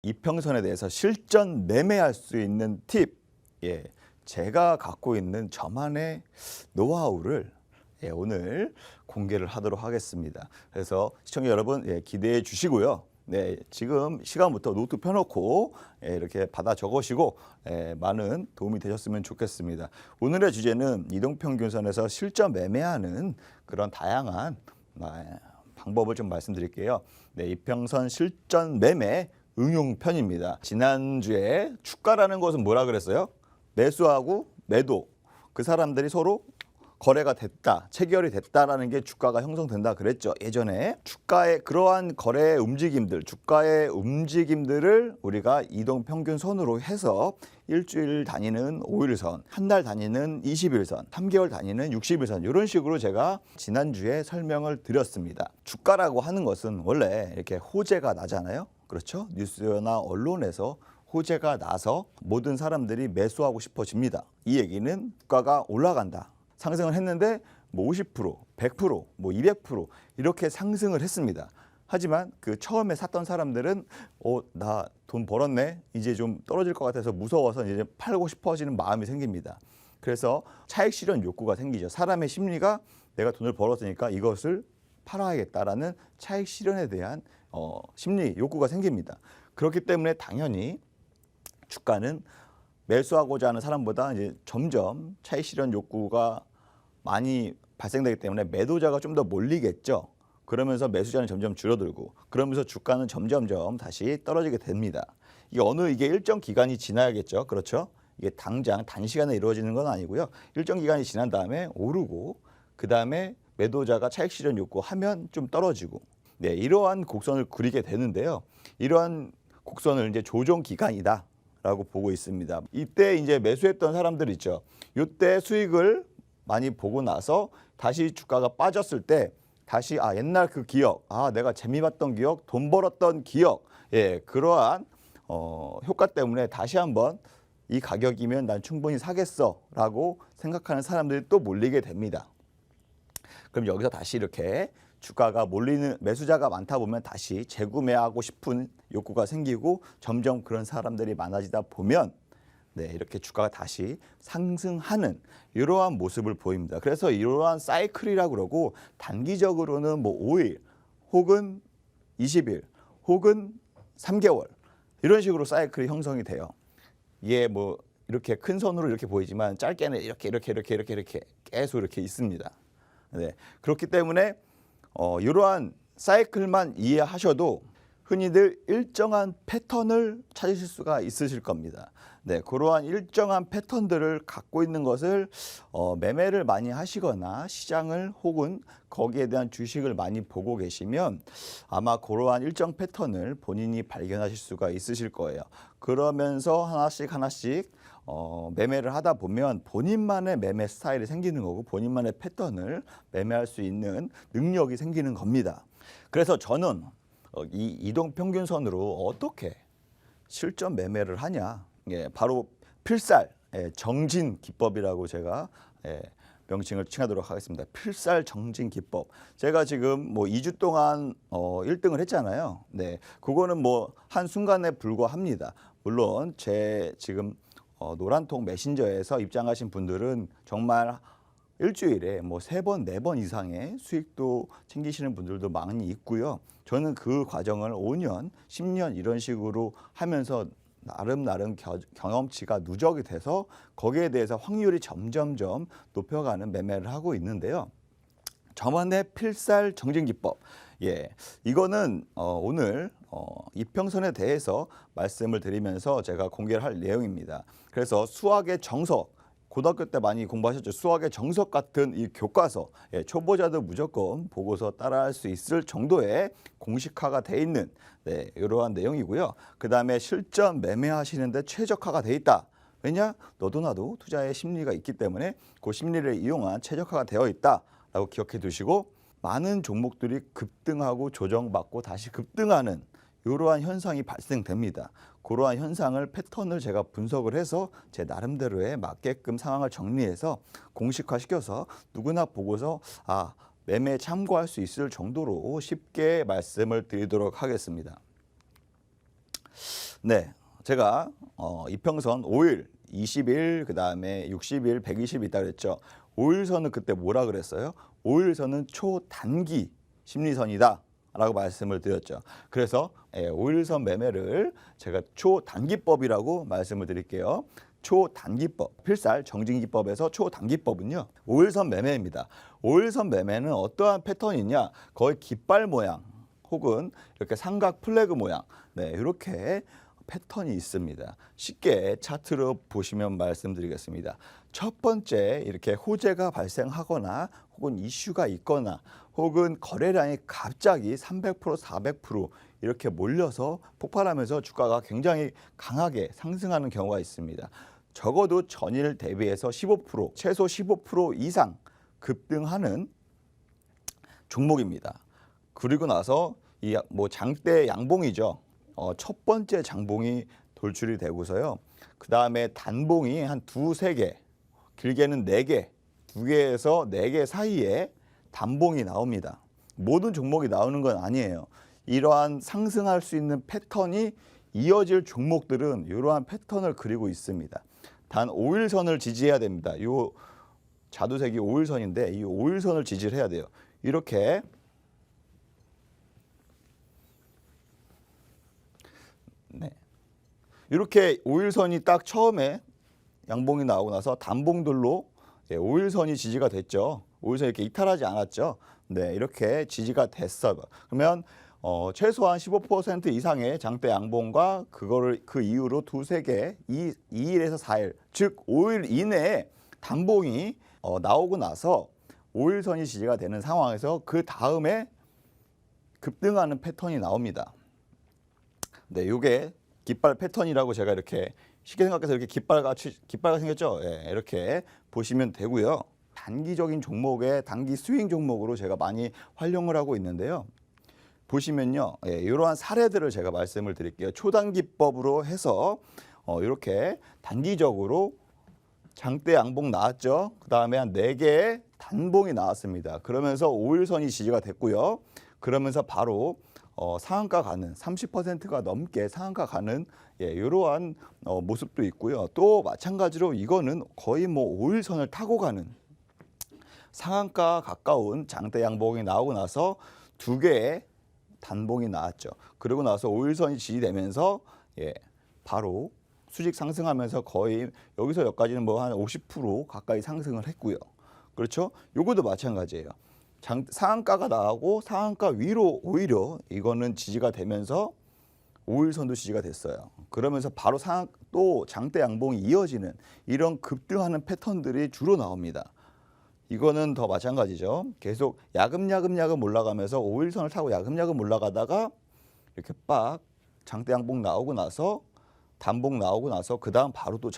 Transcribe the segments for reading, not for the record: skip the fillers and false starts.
이평선에 대해서 실전 매매할 수 있는 팁, 제가 갖고 있는 저만의 노하우를 오늘 공개를 하도록 하겠습니다. 그래서 시청자 여러분 기대해 주시고요. 지금 시간부터 노트 펴놓고 이렇게 받아 적으시고 많은 도움이 되셨으면 좋겠습니다. 오늘의 주제는 이동평균선에서 실전 매매하는 그런 다양한 방법을 좀 말씀드릴게요. 이평선 실전 매매 응용편입니다. 지난주에 주가라는 것은 뭐라 그랬어요? 매수하고 매도, 그 사람들이 서로 거래가 됐다, 체결이 됐다라는 게 주가가 형성된다 그랬죠. 예전에 주가의 그러한 거래의 움직임들, 주가의 움직임들을 우리가 이동평균선으로 해서 일주일 다니는 5일선, 한 달 다니는 20일선, 3개월 다니는 60일선, 이런 식으로 제가 지난주에 설명을 드렸습니다. 주가라고 하는 것은 원래 이렇게 호재가 나잖아요. 그렇죠? 뉴스나 언론에서 호재가 나서 모든 사람들이 매수하고 싶어집니다. 이 얘기는 주가가 올라간다, 상승을 했는데 뭐 50%, 100%, 뭐 200% 이렇게 상승을 했습니다. 하지만 그 처음에 샀던 사람들은 나 돈 벌었네, 이제 좀 떨어질 것 같아서 무서워서 이제 팔고 싶어지는 마음이 생깁니다. 그래서 차익 실현 욕구가 생기죠. 사람의 심리가 내가 돈을 벌었으니까 이것을 팔아야겠다라는 차익 실현에 대한 심리 욕구가 생깁니다. 그렇기 때문에 당연히 주가는 매수하고자 하는 사람보다 이제 점점 차익 실현 욕구가 많이 발생되기 때문에 매도자가 좀 더 몰리겠죠. 그러면서 매수자는 점점 줄어들고, 그러면서 주가는 점점점 다시 떨어지게 됩니다. 이게 일정 기간이 지나야겠죠. 그렇죠? 이게 당장 단시간에 이루어지는 건 아니고요. 일정 기간이 지난 다음에 오르고, 그 다음에 매도자가 차익 실현 욕구하면 좀 떨어지고, 이러한 곡선을 그리게 되는데요. 이러한 곡선을 이제 조정 기간이다 라고 보고 있습니다. 이때 이제 매수했던 사람들 있죠. 이때 수익을 많이 보고 나서 다시 주가가 빠졌을 때 다시 옛날 그 기억, 내가 재미 봤던 기억, 돈 벌었던 기억, 그러한 효과 때문에 다시 한번 이 가격이면 난 충분히 사겠어 라고 생각하는 사람들이 또 몰리게 됩니다. 그럼 여기서 다시 이렇게 주가가 몰리는, 매수자가 많다 보면 다시 재구매하고 싶은 욕구가 생기고, 점점 그런 사람들이 많아지다 보면 이렇게 주가가 다시 상승하는 이러한 모습을 보입니다. 그래서 이러한 사이클이라고 그러고, 단기적으로는 뭐 5일 혹은 20일 혹은 3개월 이런 식으로 사이클이 형성이 돼요. 이게 뭐 이렇게 큰 선으로 이렇게 보이지만 짧게는 이렇게 계속 이렇게 있습니다. 그렇기 때문에 이러한 사이클만 이해하셔도 흔히들 일정한 패턴을 찾으실 수가 있으실 겁니다. 그러한 일정한 패턴들을 갖고 있는 것을 매매를 많이 하시거나 시장을 혹은 거기에 대한 주식을 많이 보고 계시면 아마 그러한 일정 패턴을 본인이 발견하실 수가 있으실 거예요. 그러면서 하나씩 매매를 하다 보면 본인만의 매매 스타일이 생기는 거고, 본인만의 패턴을 매매할 수 있는 능력이 생기는 겁니다. 그래서 저는 이 이동평균선으로 어떻게 실전 매매를 하냐, 바로 필살 정진 기법이라고 제가 명칭을 칭하도록 하겠습니다. 필살 정진 기법. 제가 지금 뭐 2주 동안 1등을 했잖아요. 그거는 뭐 한순간에 불과합니다. 물론 제 지금 노란통 메신저에서 입장하신 분들은 정말 일주일에 뭐 3번, 4번 이상의 수익도 챙기시는 분들도 많이 있고요. 저는 그 과정을 5년, 10년 이런 식으로 하면서 나름 경험치가 누적이 돼서 거기에 대해서 확률이 점점점 높여가는 매매를 하고 있는데요. 저만의 필살 정진 기법. 이거는 오늘 이평선에 대해서 말씀을 드리면서 제가 공개를 할 내용입니다. 그래서 수학의 정석, 고등학교 때 많이 공부하셨죠. 수학의 정석 같은 이 교과서, 초보자도 무조건 보고서 따라할 수 있을 정도의 공식화가 돼 있는 이러한 내용이고요. 그 다음에 실전 매매하시는데 최적화가 돼 있다. 왜냐? 너도 나도 투자의 심리가 있기 때문에 그 심리를 이용한 최적화가 되어 있다라고 기억해 두시고, 많은 종목들이 급등하고 조정받고 다시 급등하는 이러한 현상이 발생됩니다. 그러한 현상을 패턴을 제가 분석을 해서 제 나름대로에 맞게끔 상황을 정리해서 공식화시켜서 누구나 보고서 매매에 참고할 수 있을 정도로 쉽게 말씀을 드리도록 하겠습니다. 네, 제가 이평선 5일, 20일, 그 다음에 60일, 120일 있다 그랬죠. 5일선은 그때 뭐라 그랬어요? 5일선은 초단기 심리선이다 라고 말씀을 드렸죠. 그래서 5일선 매매를 제가 초단기법이라고 말씀을 드릴게요. 초단기법, 필살 정진기법에서 초단기법은요 5일선 매매입니다. 5일선 매매는 어떠한 패턴이냐, 거의 깃발 모양 혹은 이렇게 삼각 플래그 모양, 네, 이렇게 패턴이 있습니다. 쉽게 차트로 보시면 말씀드리겠습니다. 첫 번째, 이렇게 호재가 발생하거나 혹은 이슈가 있거나 혹은 거래량이 갑자기 300%, 400% 이렇게 몰려서 폭발하면서 주가가 굉장히 강하게 상승하는 경우가 있습니다. 적어도 전일 대비해서 15%, 최소 15% 이상 급등하는 종목입니다. 그리고 나서 이 장대 양봉이죠. 첫 번째 장봉이 돌출이 되고서요. 그 다음에 단봉이 한 두세 개, 길게는 네 개, 두 개에서 네 개 사이에 단봉이 나옵니다. 모든 종목이 나오는 건 아니에요. 이러한 상승할 수 있는 패턴이 이어질 종목들은 이러한 패턴을 그리고 있습니다. 단 5일선을 지지해야 됩니다. 이 자두색이 5일선인데 이 5일선을 지지를 해야 돼요. 이렇게 이렇게 5일선이 딱 처음에 양봉이 나오고 나서 단봉들로 5일선이 지지가 됐죠. 5일선 이렇게 이탈하지 않았죠. 네, 이렇게 지지가 됐어요. 그러면 최소한 15% 이상의 장대 양봉과 그거를 그 이후로 두세 개, 2일에서 4일, 즉 5일 이내에 단봉이 나오고 나서 5일선이 지지가 되는 상황에서 그 다음에 급등하는 패턴이 나옵니다. 네, 이게 깃발 패턴이라고 제가 이렇게 쉽게 생각해서 이렇게 깃발가 생겼죠. 예, 이렇게 보시면 되고요. 단기적인 종목의 단기 스윙 종목으로 제가 많이 활용을 하고 있는데요. 보시면요, 이러한 사례들을 제가 말씀을 드릴게요. 초단기법으로 해서 이렇게 단기적으로 장대 양봉 나왔죠. 그 다음에 한 4개의 단봉이 나왔습니다. 그러면서 5일선이 지지가 됐고요. 그러면서 바로 상한가 가는 30%가 넘게 상한가 가는 이러한 모습도 있고요. 또 마찬가지로 이거는 거의 5일선을 타고 가는 상한가 가까운 장대 양봉이 나오고 나서 2개의 단봉이 나왔죠. 그러고 나서 5일선이 지지되면서 바로 수직 상승하면서 거의 여기서 여기까지는 한 50% 가까이 상승을 했고요. 그렇죠? 요것도 마찬가지예요. 상한가가 나오고 상한가 위로 오히려 이거는 지지가 되면서 5일선도 지지가 됐어요. 그러면서 바로 또 장대 양봉이 이어지는 이런 급등하는 패턴들이 주로 나옵니다. 이거는 더 마찬가지죠. 계속 야금야금 올라가면서 5일선을 타고 야금야금 올라가다가 이렇게 빡 장대 양봉 나오고 나서 단봉 나오고 나서 그 다음 바로 또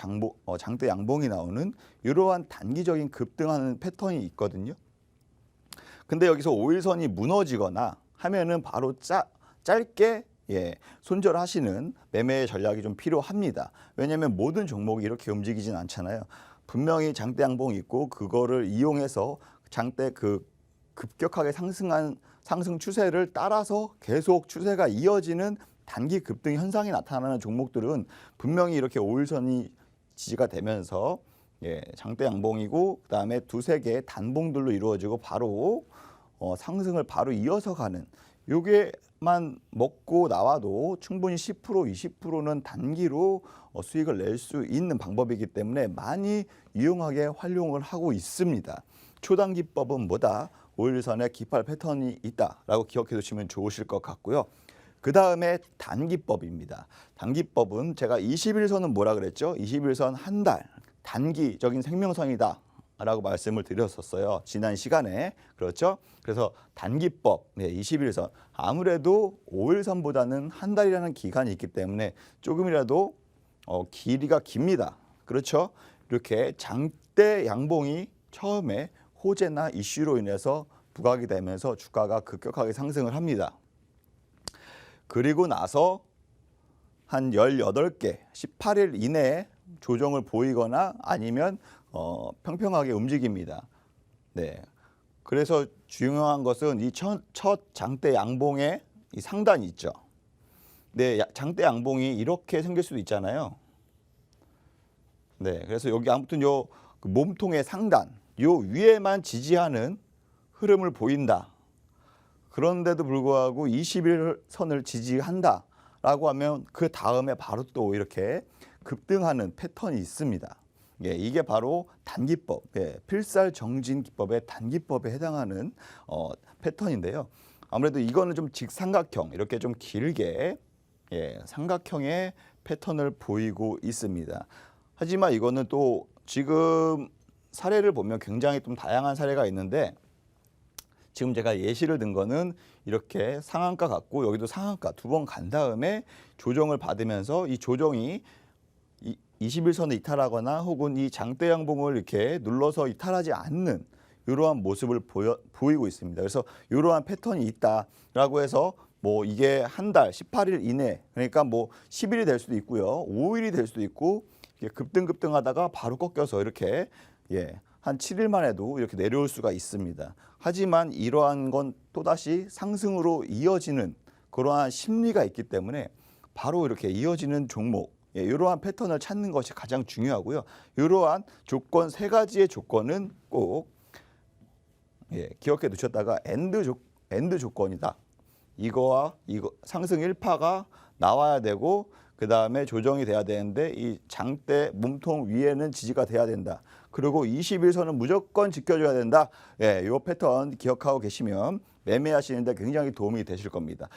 장대 양봉이 나오는 이러한 단기적인 급등하는 패턴이 있거든요. 근데 여기서 5일선이 무너지거나 하면은 바로 짧게 손절하시는 매매 전략이 좀 필요합니다. 왜냐하면 모든 종목이 이렇게 움직이진 않잖아요. 분명히 장대 양봉이 있고 그거를 이용해서 장대 급격하게 상승 추세를 따라서 계속 추세가 이어지는 단기 급등 현상이 나타나는 종목들은 분명히 이렇게 5일선이 지지가 되면서 장대 양봉이고 그다음에 두세 개의 단봉들로 이루어지고 바로 상승을 바로 이어서 가는 요게만 먹고 나와도 충분히 10% 20%는 단기로 수익을 낼 수 있는 방법이기 때문에 많이 유용하게 활용을 하고 있습니다. 초단기법은 뭐다? 5일선에 깃발 패턴이 있다라고 기억해 두시면 좋으실 것 같고요. 그 다음에 단기법입니다. 단기법은 제가 21선은 뭐라 그랬죠? 21선 한 달 단기적인 생명선이다 라고 말씀을 드렸었어요. 지난 시간에. 그렇죠? 그래서 단기법 21선 아무래도 5일선보다는 한 달이라는 기간이 있기 때문에 조금이라도 길이가 깁니다. 그렇죠? 이렇게 장대 양봉이 처음에 호재나 이슈로 인해서 부각이 되면서 주가가 급격하게 상승을 합니다. 그리고 나서 한 18개, 18일 이내에 조정을 보이거나 아니면 평평하게 움직입니다. 네. 그래서 중요한 것은 이 첫 장대 양봉의 이 상단이 있죠. 네, 장대 양봉이 이렇게 생길 수도 있잖아요. 네, 그래서 여기 아무튼 요 몸통의 상단, 요 위에만 지지하는 흐름을 보인다. 그런데도 불구하고 21선을 지지한다라고 하면 그 다음에 바로 또 이렇게 급등하는 패턴이 있습니다. 예, 이게 바로 단기법, 예, 필살정진기법의 단기법에 해당하는 패턴인데요. 아무래도 이거는 좀 직삼각형, 이렇게 좀 길게 삼각형의 패턴을 보이고 있습니다. 하지만 이거는 또 지금 사례를 보면 굉장히 좀 다양한 사례가 있는데 지금 제가 예시를 든 거는 이렇게 상한가 같고 여기도 상한가 두 번 간 다음에 조정을 받으면서 이 조정이 21선을 이탈하거나 혹은 이 장대 양봉을 이렇게 눌러서 이탈하지 않는 이러한 모습을 보이고 있습니다. 그래서 이러한 패턴이 있다라고 해서 뭐 이게 한 달 18일 이내 그러니까 뭐 10일이 될 수도 있고요. 5일이 될 수도 있고 급등하다가 바로 꺾여서 이렇게 한 7일만 해도 이렇게 내려올 수가 있습니다. 하지만 이러한 건 또다시 상승으로 이어지는 그러한 심리가 있기 때문에 바로 이렇게 이어지는 종목 이러한 패턴을 찾는 것이 가장 중요하고요. 이러한 조건 세 가지의 조건은 꼭 기억해 두셨다가 엔드 조건이다. 이거와 이거 상승 1파가 나와야 되고 그 다음에 조정이 돼야 되는데 이 장대 몸통 위에는 지지가 돼야 된다. 그리고 21선은 무조건 지켜줘야 된다. 이 패턴 기억하고 계시면 매매하시는데 굉장히 도움이 되실 겁니다.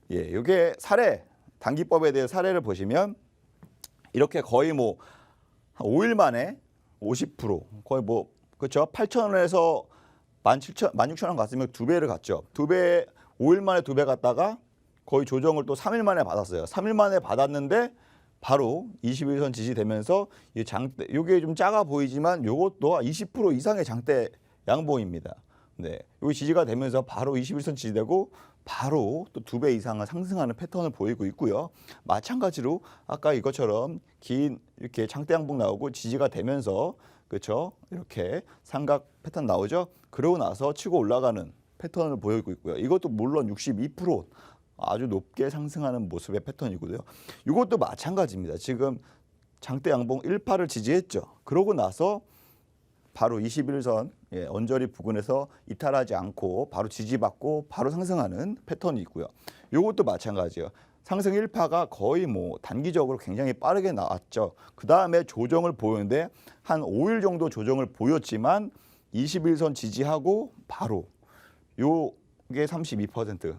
이게 사례 단기법에 대해 사례를 보시면 이렇게 거의 뭐 5일 만에 50% 거의 뭐 그렇죠. 8,000원에서 16,000원 갔으면 두 배를 갔죠. 두 배 5일 만에 두 배 갔다가 거의 조정을 또 3일 만에 받았어요. 3일 만에 받았는데 바로 21선 지지되면서 이 장대 이게 좀 작아 보이지만 이것도 20% 이상의 장대 양봉입니다. 네, 여기 지지가 되면서 바로 21선 지지되고 바로 또 두 배 이상을 상승하는 패턴을 보이고 있고요. 마찬가지로 아까 이것처럼 긴 이렇게 장대 양봉 나오고 지지가 되면서 그렇죠? 이렇게 삼각 패턴 나오죠. 그러고 나서 치고 올라가는 패턴을 보이고 있고요. 이것도 물론 62% 아주 높게 상승하는 모습의 패턴이고요. 이것도 마찬가지입니다. 지금 장대 양봉 1파를 지지했죠. 그러고 나서 바로 21선 언저리 부근에서 이탈하지 않고 바로 지지받고 바로 상승하는 패턴이 있고요. 이것도 마찬가지예요. 상승 1파가 거의 뭐 단기적으로 굉장히 빠르게 나왔죠. 그 다음에 조정을 보였는데 한 5일 정도 조정을 보였지만 21선 지지하고 바로 요게 32%,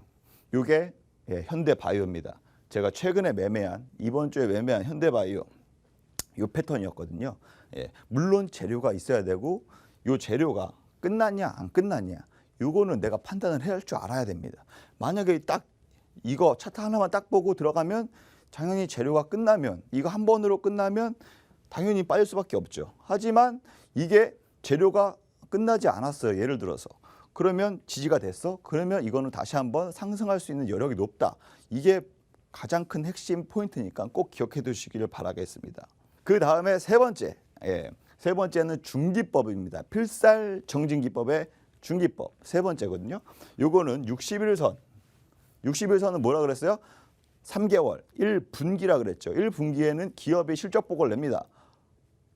요게 현대바이오입니다. 제가 최근에 매매한 이번 주에 매매한 현대바이오 요 패턴이었거든요. 물론 재료가 있어야 되고 요 재료가 끝났냐 안 끝났냐 요거는 내가 판단을 해야 할 줄 알아야 됩니다. 만약에 딱 이거 차트 하나만 딱 보고 들어가면 당연히 재료가 끝나면 이거 한 번으로 끝나면 당연히 빠질 수밖에 없죠. 하지만 이게 재료가 끝나지 않았어요. 예를 들어서 그러면 지지가 됐어. 그러면 이거는 다시 한번 상승할 수 있는 여력이 높다. 이게 가장 큰 핵심 포인트니까 꼭 기억해 두시기를 바라겠습니다. 그 다음에 세 번째는 중기법입니다. 필살정진기법의 중기법 세 번째거든요. 요거는 61선은 뭐라 그랬어요? 3개월 1분기라 그랬죠. 1분기에는 기업이 실적보고를 냅니다.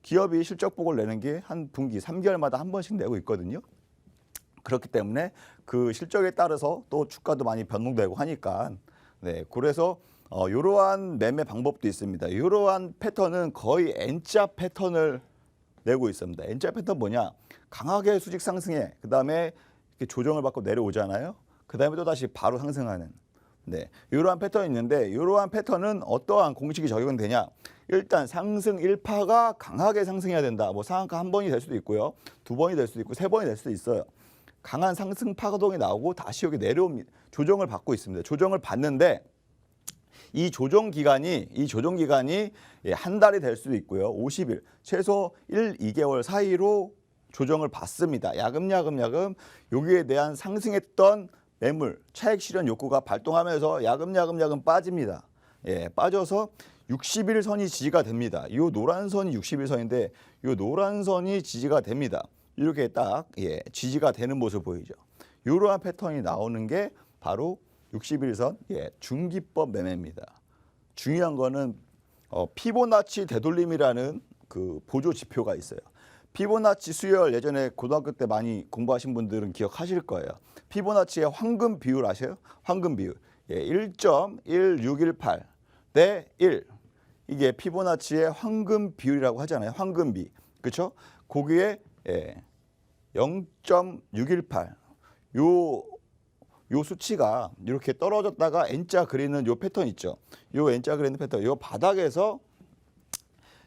기업이 실적보고를 내는 게 한 분기 3개월마다 한 번씩 내고 있거든요. 그렇기 때문에 그 실적에 따라서 또 주가도 많이 변동되고 하니까 그래서 이러한 매매 방법도 있습니다. 이러한 패턴은 거의 N자 패턴을 내고 있습니다. N자 패턴 뭐냐? 강하게 수직 상승해 그 다음에 조정을 받고 내려오잖아요. 그 다음에 또 다시 바로 상승하는 이러한 패턴이 있는데 이러한 패턴은 어떠한 공식이 적용되냐? 일단 상승 1파가 강하게 상승해야 된다. 뭐 상한가 한 번이 될 수도 있고요. 두 번이 될 수도 있고 세 번이 될 수도 있어요. 강한 상승 파동이 나오고 다시 여기 내려옵니다. 조정을 받고 있습니다. 조정을 받는데 이 조정 기간이 한 달이 될 수도 있고요. 50일, 최소 1, 2개월 사이로 조정을 받습니다. 야금야금 여기에 대한 상승했던 매물, 차익 실현 욕구가 발동하면서 야금야금 빠집니다. 예, 빠져서 60일선이 지지가 됩니다. 이 노란 선이 60일선인데 이 노란 선이 지지가 됩니다. 이렇게 딱 지지가 되는 모습 보이죠. 이러한 패턴이 나오는 게 바로 60일선 중기법 매매입니다. 중요한 거는 피보나치 되돌림이라는 그 보조 지표가 있어요. 피보나치 수열 예전에 고등학교 때 많이 공부하신 분들은 기억하실 거예요. 피보나치의 황금 비율 아세요? 황금 비율 1.1618 대 1. 이게 피보나치의 황금 비율이라고 하잖아요. 황금비. 그렇죠? 거기에 0.618. 요 수치가 이렇게 떨어졌다가 N자 그리는 요 패턴 있죠. 요 N자 그리는 패턴. 요 바닥에서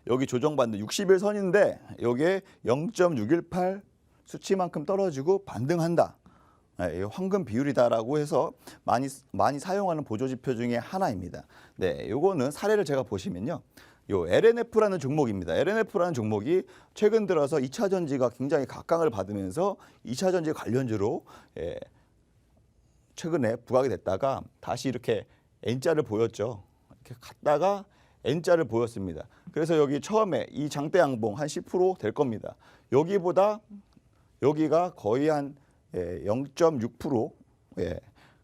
여기 조정받는 60일선인데 여기에 0.618 수치만큼 떨어지고 반등한다. 황금 비율이다라고 해서 많이 사용하는 보조 지표 중에 하나입니다. 네, 요거는 사례를 제가 보시면요. 요 LNF라는 종목입니다. LNF라는 종목이 최근 들어서 2차 전지가 굉장히 각광을 받으면서 2차 전지 관련주로 최근에 부각이 됐다가 다시 이렇게 N자를 보였죠. 이렇게 갔다가 N자를 보였습니다. 그래서 여기 처음에 이 장대 양봉 한 10% 될 겁니다. 여기보다 여기가 거의 한 0.6%,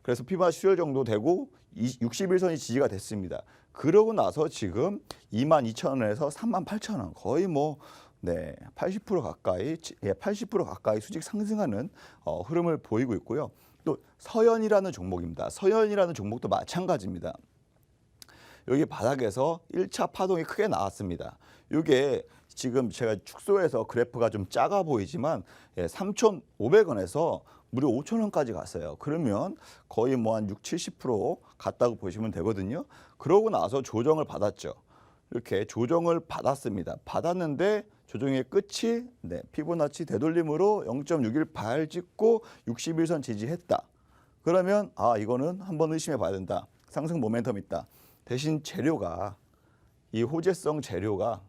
그래서 피보나치 수열 정도 되고 60일선이 지지가 됐습니다. 그러고 나서 지금 22,000원에서 38,000원 거의 80% 가까이 80% 가까이 수직 상승하는 흐름을 보이고 있고요. 또 서현이라는 종목입니다. 서현이라는 종목도 마찬가지입니다. 여기 바닥에서 1차 파동이 크게 나왔습니다. 이게 지금 제가 축소해서 그래프가 좀 작아 보이지만 3,500원에서 무려 5,000원까지 갔어요. 그러면 거의 한 6, 70% 갔다고 보시면 되거든요. 그러고 나서 조정을 받았죠. 이렇게 조정을 받았습니다. 받았는데 조정의 끝이 피보나치 되돌림으로 0.618 찍고 61선 지지했다. 그러면 이거는 한번 의심해 봐야 된다. 상승 모멘텀 있다. 대신 재료가 이 호재성 재료가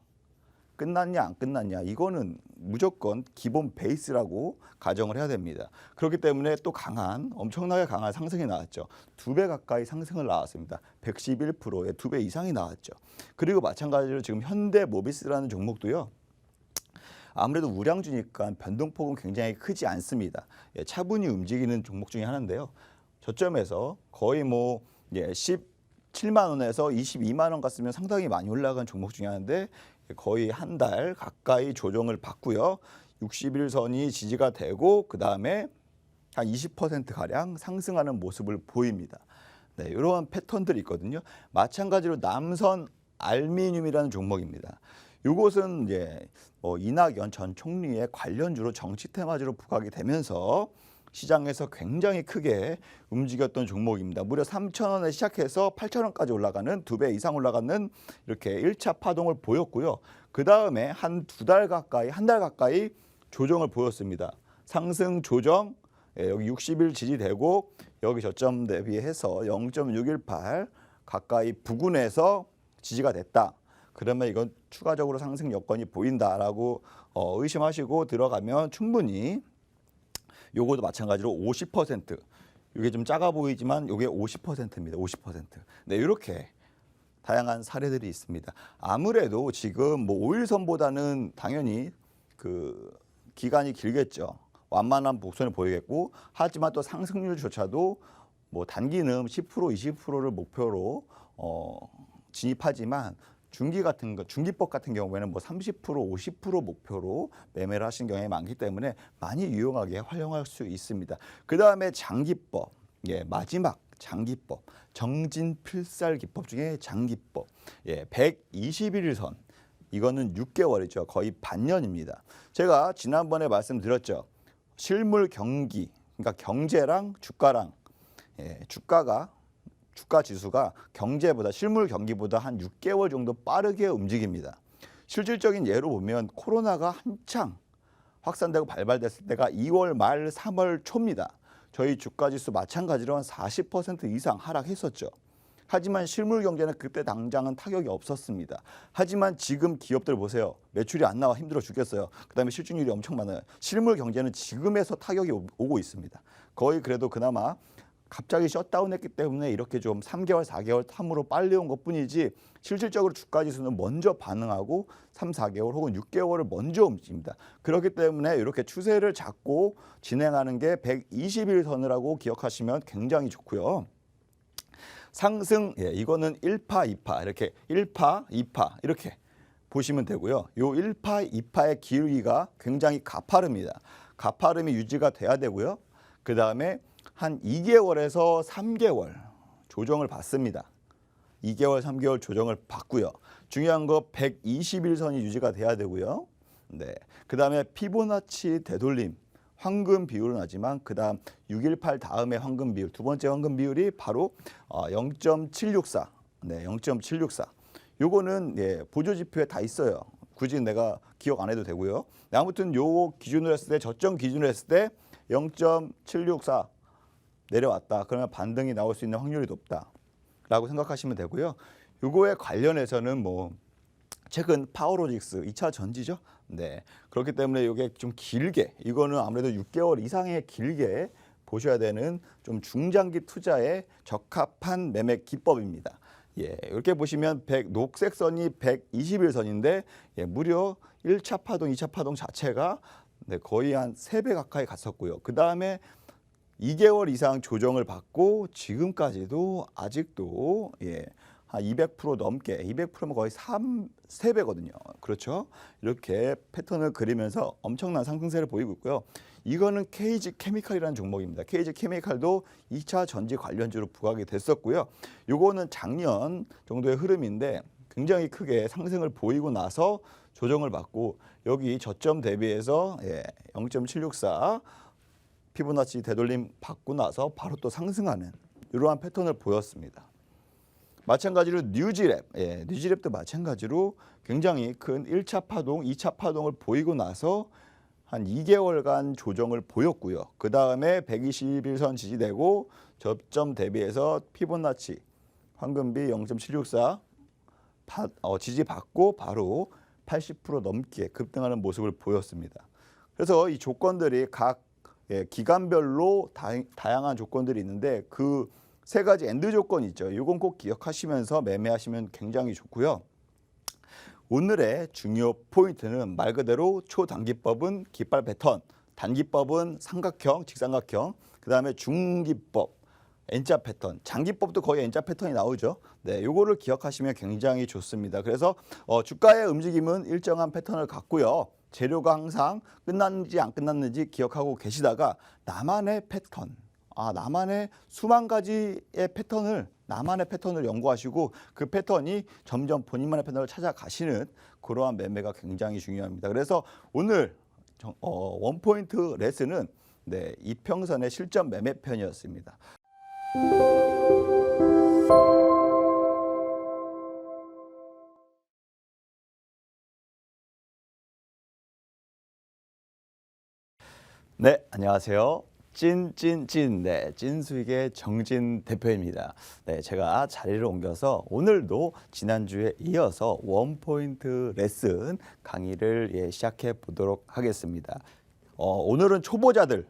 끝났냐 안 끝났냐 이거는 무조건 기본 베이스라고 가정을 해야 됩니다. 그렇기 때문에 또 엄청나게 강한 상승이 나왔죠. 2배 가까이 상승을 나왔습니다. 111%의 2배 이상이 나왔죠. 그리고 마찬가지로 지금 현대모비스라는 종목도요. 아무래도 우량주니까 변동폭은 굉장히 크지 않습니다. 차분히 움직이는 종목 중에 하나인데요. 저점에서 거의 17만 원에서 22만 원 갔으면 상당히 많이 올라간 종목 중에 하나인데 거의 한 달 가까이 조정을 받고요. 60일선이 지지가 되고 그 다음에 한 20% 가량 상승하는 모습을 보입니다. 네, 이러한 패턴들이 있거든요. 마찬가지로 남선 알미늄이라는 종목입니다. 이것은 이낙연 전 총리의 관련주로 정치 테마주로 부각이 되면서 시장에서 굉장히 크게 움직였던 종목입니다. 무려 3,000원에 시작해서 8,000원까지 올라가는 2배 이상 올라가는 이렇게 1차 파동을 보였고요. 그 다음에 한 한 달 가까이 조정을 보였습니다. 상승 조정, 여기 60일 지지되고 여기 저점 대비해서 0.618 가까이 부근에서 지지가 됐다. 그러면 이건 추가적으로 상승 여건이 보인다라고 의심하시고 들어가면 충분히 요거도 마찬가지로 50%. 이게 좀 작아 보이지만 이게 50%입니다. 50%. 네, 이렇게 다양한 사례들이 있습니다. 아무래도 지금 5일선보다는 당연히 그 기간이 길겠죠. 완만한 복선을 보이겠고 하지만 또 상승률조차도 단기는 10% 20%를 목표로 진입하지만 중기법 같은 경우에는 30% 50% 목표로 매매를 하신 경향이 많기 때문에 많이 유용하게 활용할 수 있습니다. 그 다음에 장기법, 마지막 장기법, 정진필살 기법 중에 장기법, 121일선, 이거는 6개월이죠. 거의 반년입니다. 제가 지난번에 말씀드렸죠. 실물 경기, 그러니까 경제랑 주가랑 주가 지수가 경제보다 실물 경기보다 한 6개월 정도 빠르게 움직입니다. 실질적인 예로 보면 코로나가 한창 확산되고 발발됐을 때가 2월 말 3월 초입니다. 저희 주가 지수 마찬가지로 한 40% 이상 하락했었죠. 하지만 실물 경제는 그때 당장은 타격이 없었습니다. 하지만 지금 기업들 보세요. 매출이 안 나와 힘들어 죽겠어요. 그다음에 실직률이 엄청 많아요. 실물 경제는 지금에서 타격이 오고 있습니다. 거의 그래도 그나마 갑자기 셧다운했기 때문에 이렇게 좀 3개월, 4개월 탐으로 빨리 온 것뿐이지 실질적으로 주가 지수는 먼저 반응하고 3, 4개월 혹은 6개월을 먼저 움직입니다. 그렇기 때문에 이렇게 추세를 잡고 진행하는 게 120일 선이라고 기억하시면 굉장히 좋고요. 상승, 이거는 1파, 2파 이렇게 1파, 2파 이렇게 보시면 되고요. 요 1파, 2파의 기울기가 굉장히 가파릅니다. 가파름이 유지가 돼야 되고요. 그 다음에 한 2개월에서 3개월 조정을 받습니다. 2개월, 3개월 조정을 받고요. 중요한 거 120일 선이 유지가 돼야 되고요. 네. 그 다음에 피보나치 되돌림 황금 비율은 하지만 그 다음 618 다음에 황금 비율, 두 번째 황금 비율이 바로 0.764. 네, 0.764. 요거는 보조 지표에 다 있어요. 굳이 내가 기억 안 해도 되고요. 네, 아무튼 요거 기준으로 했을 때 저점 기준으로 했을 때 0.764 내려왔다. 그러면 반등이 나올 수 있는 확률이 높다라고 생각하시면 되고요. 요거에 관련해서는 뭐 최근 파워로직스 2차 전지죠. 네. 그렇기 때문에 이게 좀 길게 이거는 아무래도 6개월 이상의 길게 보셔야 되는 좀 중장기 투자에 적합한 매매 기법입니다. 이렇게 보시면 녹색 선이 120일 선인데 무려 1차 파동, 2차 파동 자체가 거의 한 3배 가까이 갔었고요. 그 다음에 2개월 이상 조정을 받고 지금까지도 아직도 한 200% 넘게 200%면 거의 3배거든요. 그렇죠? 이렇게 패턴을 그리면서 엄청난 상승세를 보이고 있고요. 이거는 KG 케미칼이라는 종목입니다. KG 케미칼도 2차 전지 관련주로 부각이 됐었고요. 요거는 작년 정도의 흐름인데 굉장히 크게 상승을 보이고 나서 조정을 받고 여기 저점 대비해서 0.764 피보나치 되돌림 받고 나서 바로 또 상승하는 이러한 패턴을 보였습니다. 마찬가지로 뉴지랩, 뉴지랩도 마찬가지로 굉장히 큰 1차 파동, 2차 파동을 보이고 나서 한 2개월간 조정을 보였고요. 그 다음에 120일 선 지지되고 저점 대비해서 피보나치 황금비 0.764 지지받고 바로 80% 넘게 급등하는 모습을 보였습니다. 그래서 이 조건들이 각 기간별로 다양한 조건들이 있는데 그 세 가지 엔드 조건이 있죠. 이건 꼭 기억하시면서 매매하시면 굉장히 좋고요. 오늘의 중요 포인트는 말 그대로 초단기법은 깃발 패턴, 단기법은 삼각형, 직삼각형, 그 다음에 중기법, N자 패턴, 장기법도 거의 N자 패턴이 나오죠. 네, 요거를 기억하시면 굉장히 좋습니다. 그래서 주가의 움직임은 일정한 패턴을 갖고요. 재료가 항상 끝났는지 안 끝났는지 기억하고 계시다가 나만의 패턴, 나만의 수만 가지의 패턴을 나만의 패턴을 연구하시고 그 패턴이 점점 본인만의 패턴을 찾아가시는 그러한 매매가 굉장히 중요합니다. 그래서 오늘 원포인트 레슨은 이평선의 실전 매매 편이었습니다. 네, 안녕하세요. 찐수익의 정진 대표입니다. 네, 제가 자리를 옮겨서 오늘도 지난주에 이어서 원포인트 레슨 강의를 시작해 보도록 하겠습니다. 오늘은 초보자들,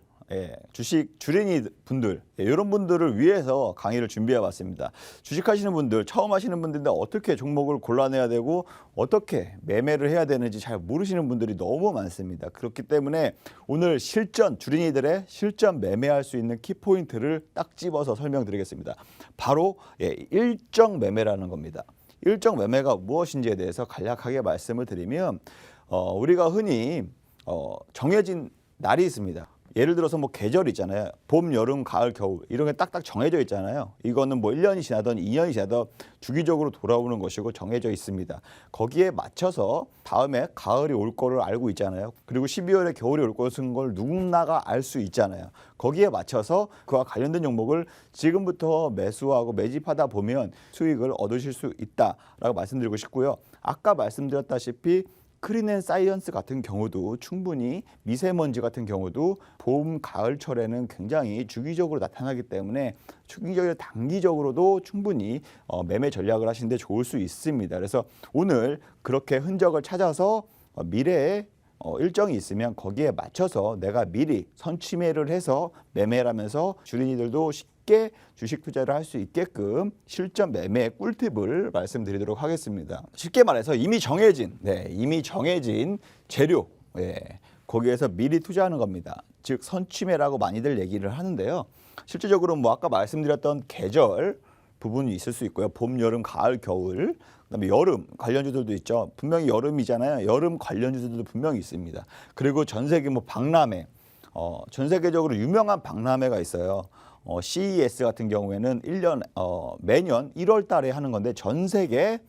주식 주린이 분들 이런 분들을 위해서 강의를 준비해 봤습니다. 주식하시는 분들, 처음 하시는 분들인데 어떻게 종목을 골라내야 되고 어떻게 매매를 해야 되는지 잘 모르시는 분들이 너무 많습니다. 그렇기 때문에 오늘 주린이들의 실전 매매할 수 있는 키포인트를 딱 집어서 설명드리겠습니다. 바로 일정 매매라는 겁니다. 일정 매매가 무엇인지에 대해서 간략하게 말씀을 드리면 우리가 흔히 정해진 날이 있습니다. 예를 들어서 뭐 계절 있잖아요. 봄, 여름, 가을, 겨울 이런 게 딱딱 정해져 있잖아요. 이거는 뭐 1년이 지나든 2년이 지나든 주기적으로 돌아오는 것이고 정해져 있습니다. 거기에 맞춰서 다음에 가을이 올 거를 알고 있잖아요. 그리고 12월에 겨울이 올 것인 걸 누구나가 알 수 있잖아요. 거기에 맞춰서 그와 관련된 종목을 지금부터 매수하고 매집하다 보면 수익을 얻으실 수 있다라고 말씀드리고 싶고요. 아까 말씀드렸다시피 크린앤사이언스 같은 경우도 충분히 미세먼지 같은 경우도 봄, 가을철에는 굉장히 주기적으로 나타나기 때문에 주기적이고 단기적으로도 충분히 매매 전략을 하시는데 좋을 수 있습니다. 그래서 오늘 그렇게 흔적을 찾아서 미래에 일정이 있으면 거기에 맞춰서 내가 미리 선취매를 해서 매매를 하면서 주린이들도 쉽게 주식 투자를 할 수 있게끔 실전 매매의 꿀팁을 말씀드리도록 하겠습니다. 쉽게 말해서 이미 정해진 재료, 거기에서 미리 투자하는 겁니다. 즉 선취매라고 많이들 얘기를 하는데요. 실질적으로 뭐 아까 말씀드렸던 계절 부분이 있을 수 있고요. 봄, 여름, 가을, 겨울, 그다음에 여름 관련주들도 있죠. 분명히 여름이잖아요. 여름 관련주들도 분명히 있습니다. 그리고 전 세계 뭐 박람회, 전 세계적으로 유명한 박람회가 있어요. CES 같은 경우에는 매년 1월 달에 하는 건데 전 세계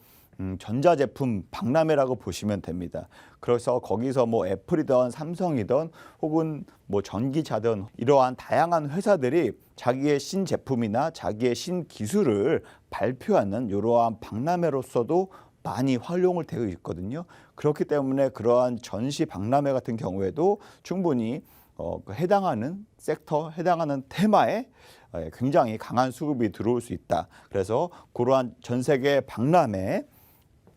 전자제품 박람회라고 보시면 됩니다. 그래서 거기서 뭐 애플이든 삼성이든 혹은 뭐 전기차든 이러한 다양한 회사들이 자기의 신제품이나 자기의 신기술을 발표하는 이러한 박람회로서도 많이 활용을 되어 있거든요. 그렇기 때문에 그러한 전시 박람회 같은 경우에도 충분히 해당하는 섹터, 해당하는 테마에 굉장히 강한 수급이 들어올 수 있다. 그래서 그러한 전 세계 박람회,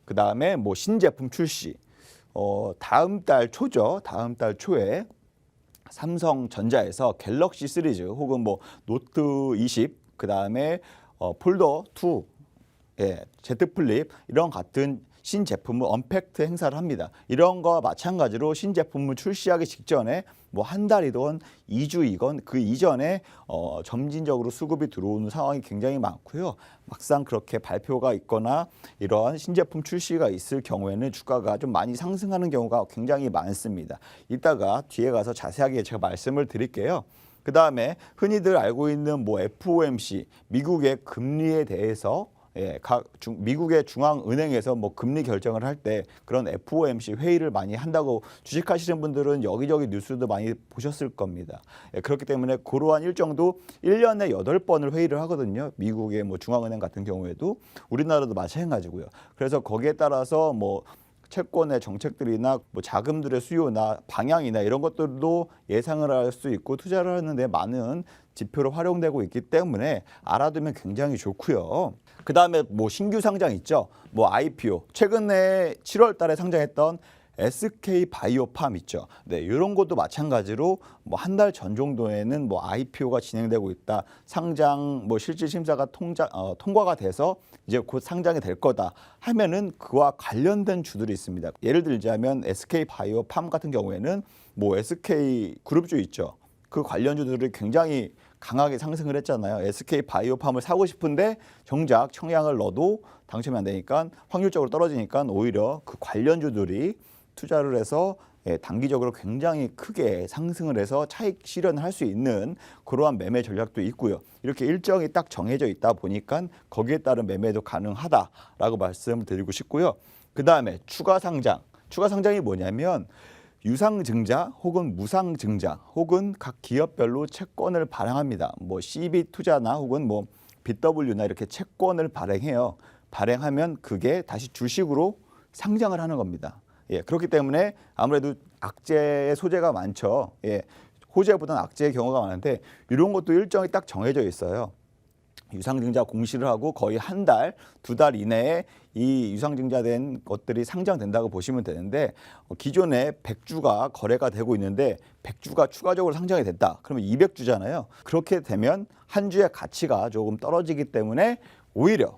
그 다음에 뭐 신제품 출시, 다음 달 초에 삼성전자에서 갤럭시 시리즈 혹은 뭐 노트 20, 그 다음에 폴더 2, Z 플립 이런 같은 신제품을 언팩트 행사를 합니다. 이런 거와 마찬가지로 신제품을 출시하기 직전에 뭐 한 달이건 2주이건 그 이전에 점진적으로 수급이 들어오는 상황이 굉장히 많고요. 막상 그렇게 발표가 있거나 이러한 신제품 출시가 있을 경우에는 주가가 좀 많이 상승하는 경우가 굉장히 많습니다. 이따가 뒤에 가서 자세하게 제가 말씀을 드릴게요. 그 다음에 흔히들 알고 있는 뭐 FOMC, 미국의 금리에 대해서 미국의 중앙은행에서 뭐 금리 결정을 할 때 그런 FOMC 회의를 많이 한다고 주식하시는 분들은 여기저기 뉴스도 많이 보셨을 겁니다. 그렇기 때문에 그러한 일정도 1년에 8번을 회의를 하거든요. 미국의 뭐 중앙은행 같은 경우에도 우리나라도 마찬가지고요. 그래서 거기에 따라서 뭐 채권의 정책들이나 뭐 자금들의 수요나 방향이나 이런 것들도 예상을 할 수 있고 투자를 하는데 많은 지표로 활용되고 있기 때문에 알아두면 굉장히 좋고요. 그 다음에 뭐 신규 상장 있죠. 뭐 IPO 최근에 7월 달에 상장했던 SK 바이오팜 있죠. 이런 것도 마찬가지로 뭐 한 달 전 정도에는 뭐 IPO가 진행되고 있다. 상장 뭐 실질 심사가 통과가 돼서 이제 곧 상장이 될 거다 하면은 그와 관련된 주들이 있습니다. 예를 들자면 SK 바이오팜 같은 경우에는 뭐 SK 그룹주 있죠. 그 관련주들이 굉장히 강하게 상승을 했잖아요. SK 바이오팜을 사고 싶은데 정작 청약을 넣어도 당첨이 안 되니까 확률적으로 떨어지니까 오히려 그 관련주들이 투자를 해서 단기적으로 굉장히 크게 상승을 해서 차익 실현을 할 수 있는 그러한 매매 전략도 있고요. 이렇게 일정이 딱 정해져 있다 보니까 거기에 따른 매매도 가능하다라고 말씀을 드리고 싶고요. 그 다음에 추가 상장이 뭐냐면 유상증자 혹은 무상증자 혹은 각 기업별로 채권을 발행합니다. 뭐 CB투자나 혹은 뭐 BW나 이렇게 채권을 발행해요. 발행하면 그게 다시 주식으로 상장을 하는 겁니다. 그렇기 때문에 아무래도 악재의 소재가 많죠. 호재보다는 악재의 경우가 많은데 이런 것도 일정이 딱 정해져 있어요. 유상증자 공시를 하고 거의 한 달, 2달 이내에 이 유상증자된 것들이 상장된다고 보시면 되는데 기존에 100주가 거래가 되고 있는데 100주가 추가적으로 상장이 됐다. 그러면 200주잖아요. 그렇게 되면 한 주의 가치가 조금 떨어지기 때문에 오히려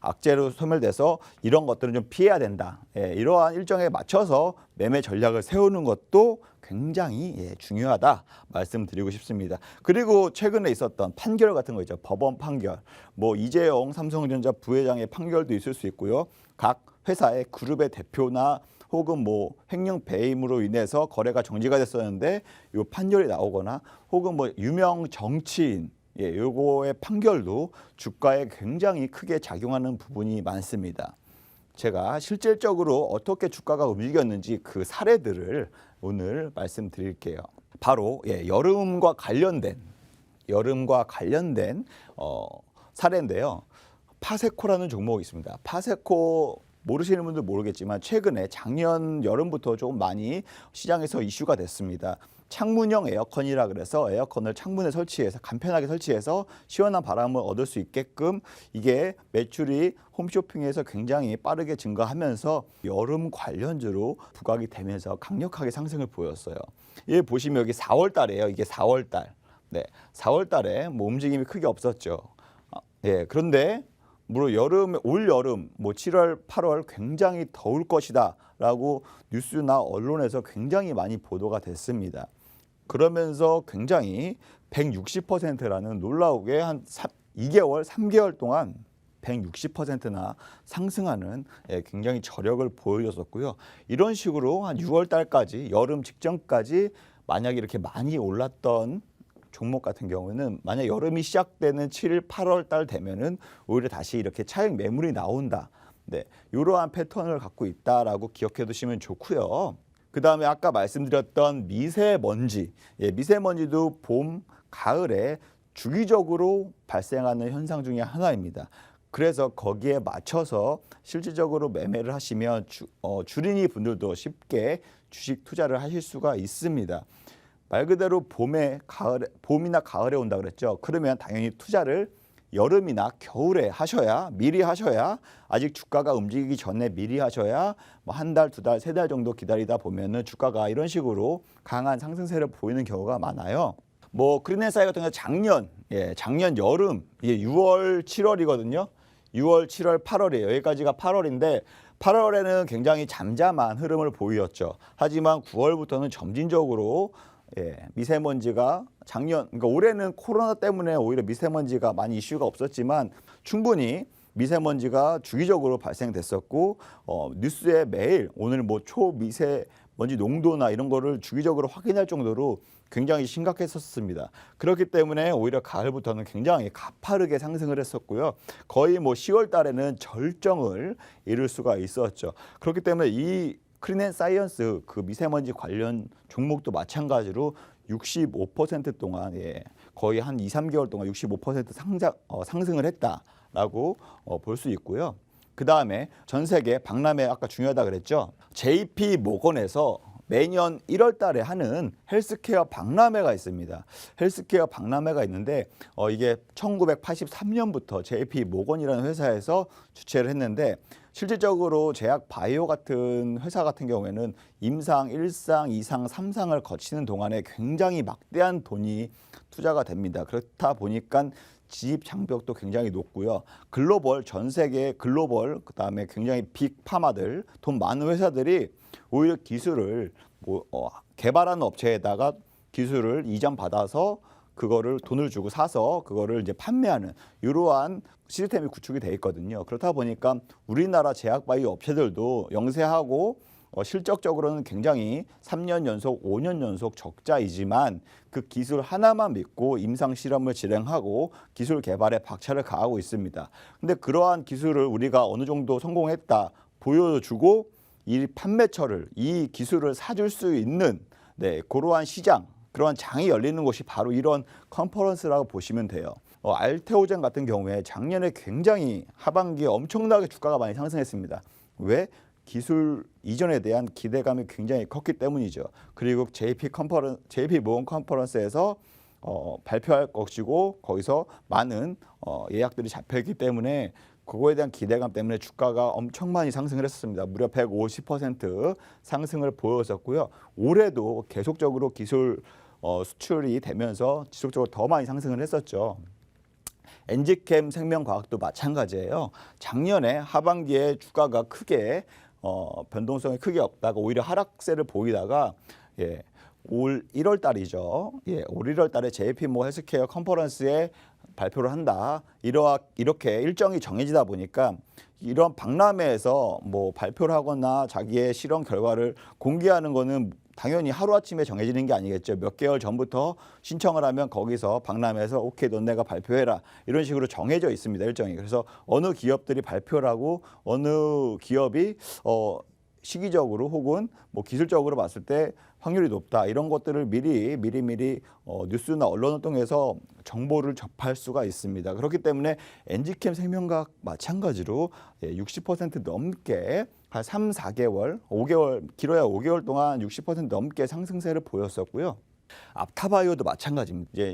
악재로 소멸돼서 이런 것들은 좀 피해야 된다. 이러한 일정에 맞춰서 매매 전략을 세우는 것도 굉장히 중요하다 말씀드리고 싶습니다. 그리고 최근에 있었던 판결 같은 거 있죠. 법원 판결. 뭐 이재용 삼성전자 부회장의 판결도 있을 수 있고요. 각 회사의 그룹의 대표나 혹은 뭐 횡령 배임으로 인해서 거래가 정지가 됐었는데 이 판결이 나오거나 혹은 뭐 유명 정치인 요거의 판결도 주가에 굉장히 크게 작용하는 부분이 많습니다. 제가 실질적으로 어떻게 주가가 움직였는지 그 사례들을 오늘 말씀드릴게요. 바로 여름과 관련된 사례인데요. 파세코라는 종목이 있습니다. 파세코 모르시는 분들 모르겠지만 최근에 작년 여름부터 조금 많이 시장에서 이슈가 됐습니다. 창문형 에어컨이라 그래서 에어컨을 창문에 설치해서 간편하게 설치해서 시원한 바람을 얻을 수 있게끔 이게 매출이 홈쇼핑에서 굉장히 빠르게 증가하면서 여름 관련주로 부각이 되면서 강력하게 상승을 보였어요. 예, 보시면 여기 4월 달이에요. 이게 4월 달. 네, 4월 달에 뭐 움직임이 크게 없었죠. 예, 그런데 올 여름 뭐 7월, 8월 굉장히 더울 것이다라고 뉴스나 언론에서 굉장히 많이 보도가 됐습니다. 그러면서 굉장히 160%라는 놀라우게 한 2개월, 3개월 동안 160%나 상승하는 굉장히 저력을 보여줬었고요. 이런 식으로 한 6월 달까지 여름 직전까지 만약에 이렇게 많이 올랐던 종목 같은 경우는 만약 여름이 시작되는 7일, 8월 달 되면은 오히려 다시 이렇게 차익 매물이 나온다. 네, 이러한 패턴을 갖고 있다라고 기억해 두시면 좋고요. 그 다음에 아까 말씀드렸던 미세먼지, 미세먼지도 봄, 가을에 주기적으로 발생하는 현상 중에 하나입니다. 그래서 거기에 맞춰서 실질적으로 매매를 하시면 주린이 분들도 쉽게 주식 투자를 하실 수가 있습니다. 말 그대로 봄이나 가을에 온다 그랬죠. 그러면 당연히 투자를 여름이나 겨울에 미리 하셔야 아직 주가가 움직이기 전에 미리 하셔야 뭐 한 달, 두 달, 세 달 정도 기다리다 보면은 주가가 이런 식으로 강한 상승세를 보이는 경우가 많아요. 뭐 크린앤사이 같은 경우 작년 여름 6월, 7월이거든요. 6월, 7월, 8월이에요. 여기까지가 8월인데 8월에는 굉장히 잠잠한 흐름을 보였죠. 하지만 9월부터는 점진적으로 미세먼지가 그러니까 올해는 코로나 때문에 오히려 미세먼지가 많이 이슈가 없었지만 충분히 미세먼지가 주기적으로 발생됐었고 뉴스에 매일 오늘 뭐 초미세먼지 농도나 이런 거를 주기적으로 확인할 정도로 굉장히 심각했었습니다. 그렇기 때문에 오히려 가을부터는 굉장히 가파르게 상승을 했었고요. 거의 뭐 10월 달에는 절정을 이룰 수가 있었죠. 그렇기 때문에 이 크린앤사이언스 그 미세먼지 관련 종목도 마찬가지로 65% 동안 거의 한 2, 3개월 동안 65% 상승을 했다라고 볼 수 있고요. 그 다음에 전 세계 박람회 아까 중요하다 그랬죠. JP 모건에서 매년 1월 달에 하는 헬스케어 박람회가 있습니다. 헬스케어 박람회가 있는데 이게 1983년부터 JP 모건이라는 회사에서 주최를 했는데 실질적으로 제약 바이오 같은 회사 같은 경우에는 임상 1상, 2상, 3상을 거치는 동안에 굉장히 막대한 돈이 투자가 됩니다. 그렇다 보니까 진입 장벽도 굉장히 높고요. 전 세계 글로벌 그다음에 굉장히 빅 파마들, 돈 많은 회사들이 오히려 기술을 개발하는 업체에다가 기술을 이전받아서 그거를 돈을 주고 사서 그거를 이제 판매하는 이러한 시스템이 구축이 돼 있거든요. 그렇다 보니까 우리나라 제약바이오 업체들도 영세하고 실적적으로는 굉장히 3년 연속, 5년 연속 적자이지만 그 기술 하나만 믿고 임상 실험을 진행하고 기술 개발에 박차를 가하고 있습니다. 근데 그러한 기술을 우리가 어느 정도 성공했다 보여주고 이 판매처를 이 기술을 사줄 수 있는 그러한 시장, 그러한 장이 열리는 곳이 바로 이런 컨퍼런스라고 보시면 돼요. 알테오젠 같은 경우에 작년에 굉장히 하반기에 엄청나게 주가가 많이 상승했습니다. 왜? 기술 이전에 대한 기대감이 굉장히 컸기 때문이죠. 그리고 JP 모건 컨퍼런스에서 발표할 것이고 거기서 많은 예약들이 잡혀있기 때문에 그거에 대한 기대감 때문에 주가가 엄청 많이 상승을 했었습니다. 무려 150% 상승을 보였었고요. 올해도 계속적으로 기술 수출이 되면서 지속적으로 더 많이 상승을 했었죠. 엔지캠 생명과학도 마찬가지예요. 작년에 하반기에 주가가 크게 변동성이 크게 없다가 오히려 하락세를 보이다가 올 1월 달이죠. 올 1월 달에 JP 모 헬스케어 컨퍼런스에 발표를 한다. 이렇게 일정이 정해지다 보니까 이런 박람회에서 뭐 발표를 하거나 자기의 실험 결과를 공개하는 거는 당연히 하루아침에 정해지는 게 아니겠죠. 몇 개월 전부터 신청을 하면 거기서 박람회에서 오케이 너네가 발표해라 이런 식으로 정해져 있습니다. 일정이. 그래서 어느 기업들이 발표를 하고 어느 기업이 시기적으로 혹은 뭐 기술적으로 봤을 때 확률이 높다 이런 것들을 미리 뉴스나 언론을 통해서 정보를 접할 수가 있습니다. 그렇기 때문에 엔지캠 생명과학 마찬가지로 60% 넘게 한 3, 4개월, 5개월 길어야 5개월 동안 60% 넘게 상승세를 보였었고요. 앞타바이오도 마찬가지입니다. 이제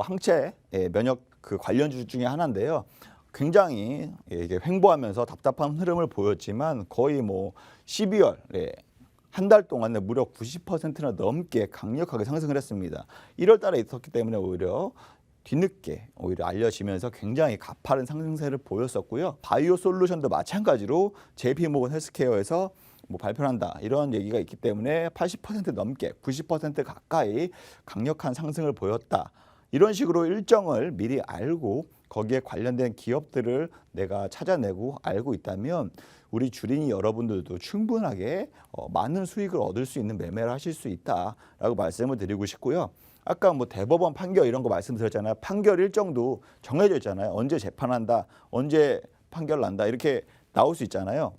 항체 면역 그 관련주 중에 하나인데요. 굉장히 이게 횡보하면서 답답한 흐름을 보였지만 거의 뭐 12월 한 달 동안에 무려 90%나 넘게 강력하게 상승을 했습니다. 1월 달에 있었기 때문에 오히려 뒤늦게 오히려 알려지면서 굉장히 가파른 상승세를 보였었고요. 바이오 솔루션도 마찬가지로 JP모건 헬스케어에서 뭐 발표한다 이런 얘기가 있기 때문에 80% 넘게 90% 가까이 강력한 상승을 보였다. 이런 식으로 일정을 미리 알고 거기에 관련된 기업들을 내가 찾아내고 알고 있다면 우리 주린이 여러분들도 충분하게 많은 수익을 얻을 수 있는 매매를 하실 수 있다라고 말씀을 드리고 싶고요. 아까 뭐 대법원 판결 이런 거 말씀드렸잖아요. 판결 일정도 정해져 있잖아요. 언제 재판한다, 언제 판결 난다 이렇게 나올 수 있잖아요.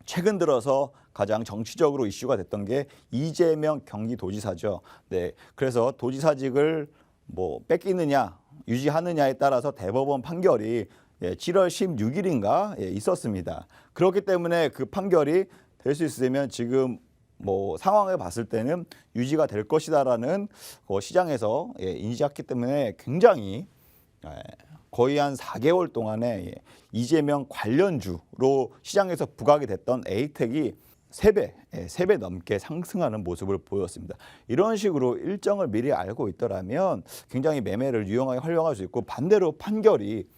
최근 들어서 가장 정치적으로 이슈가 됐던 게 이재명 경기도지사죠. 네, 그래서 도지사직을 뭐 뺏기느냐 유지하느냐에 따라서 대법원 판결이 7월 16일인가 있었습니다. 그렇기 때문에 그 판결이 될 수 있으면 지금 뭐 상황을 봤을 때는 유지가 될 것이다라는 시장에서 인지했기 때문에 굉장히 거의 한 4개월 동안에 이재명 관련주로 시장에서 부각이 됐던 에이텍이 3배 넘게 상승하는 모습을 보였습니다. 이런 식으로 일정을 미리 알고 있더라면 굉장히 매매를 유용하게 활용할 수 있고 반대로 판결이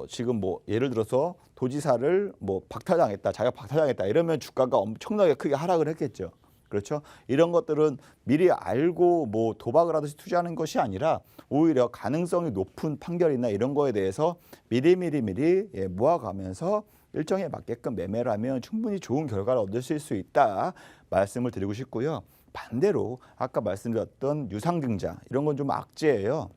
지금 뭐 예를 들어서 도지사를 뭐 박탈당했다, 자기가 박탈당했다 이러면 주가가 엄청나게 크게 하락을 했겠죠. 그렇죠? 이런 것들은 미리 알고 뭐 도박을 하듯이 투자하는 것이 아니라 오히려 가능성이 높은 판결이나 이런 거에 대해서 미리 모아가면서 일정에 맞게끔 매매를 하면 충분히 좋은 결과를 얻으실 수 있다 말씀을 드리고 싶고요. 반대로 아까 말씀드렸던 유상증자 이런 건 좀 악재예요.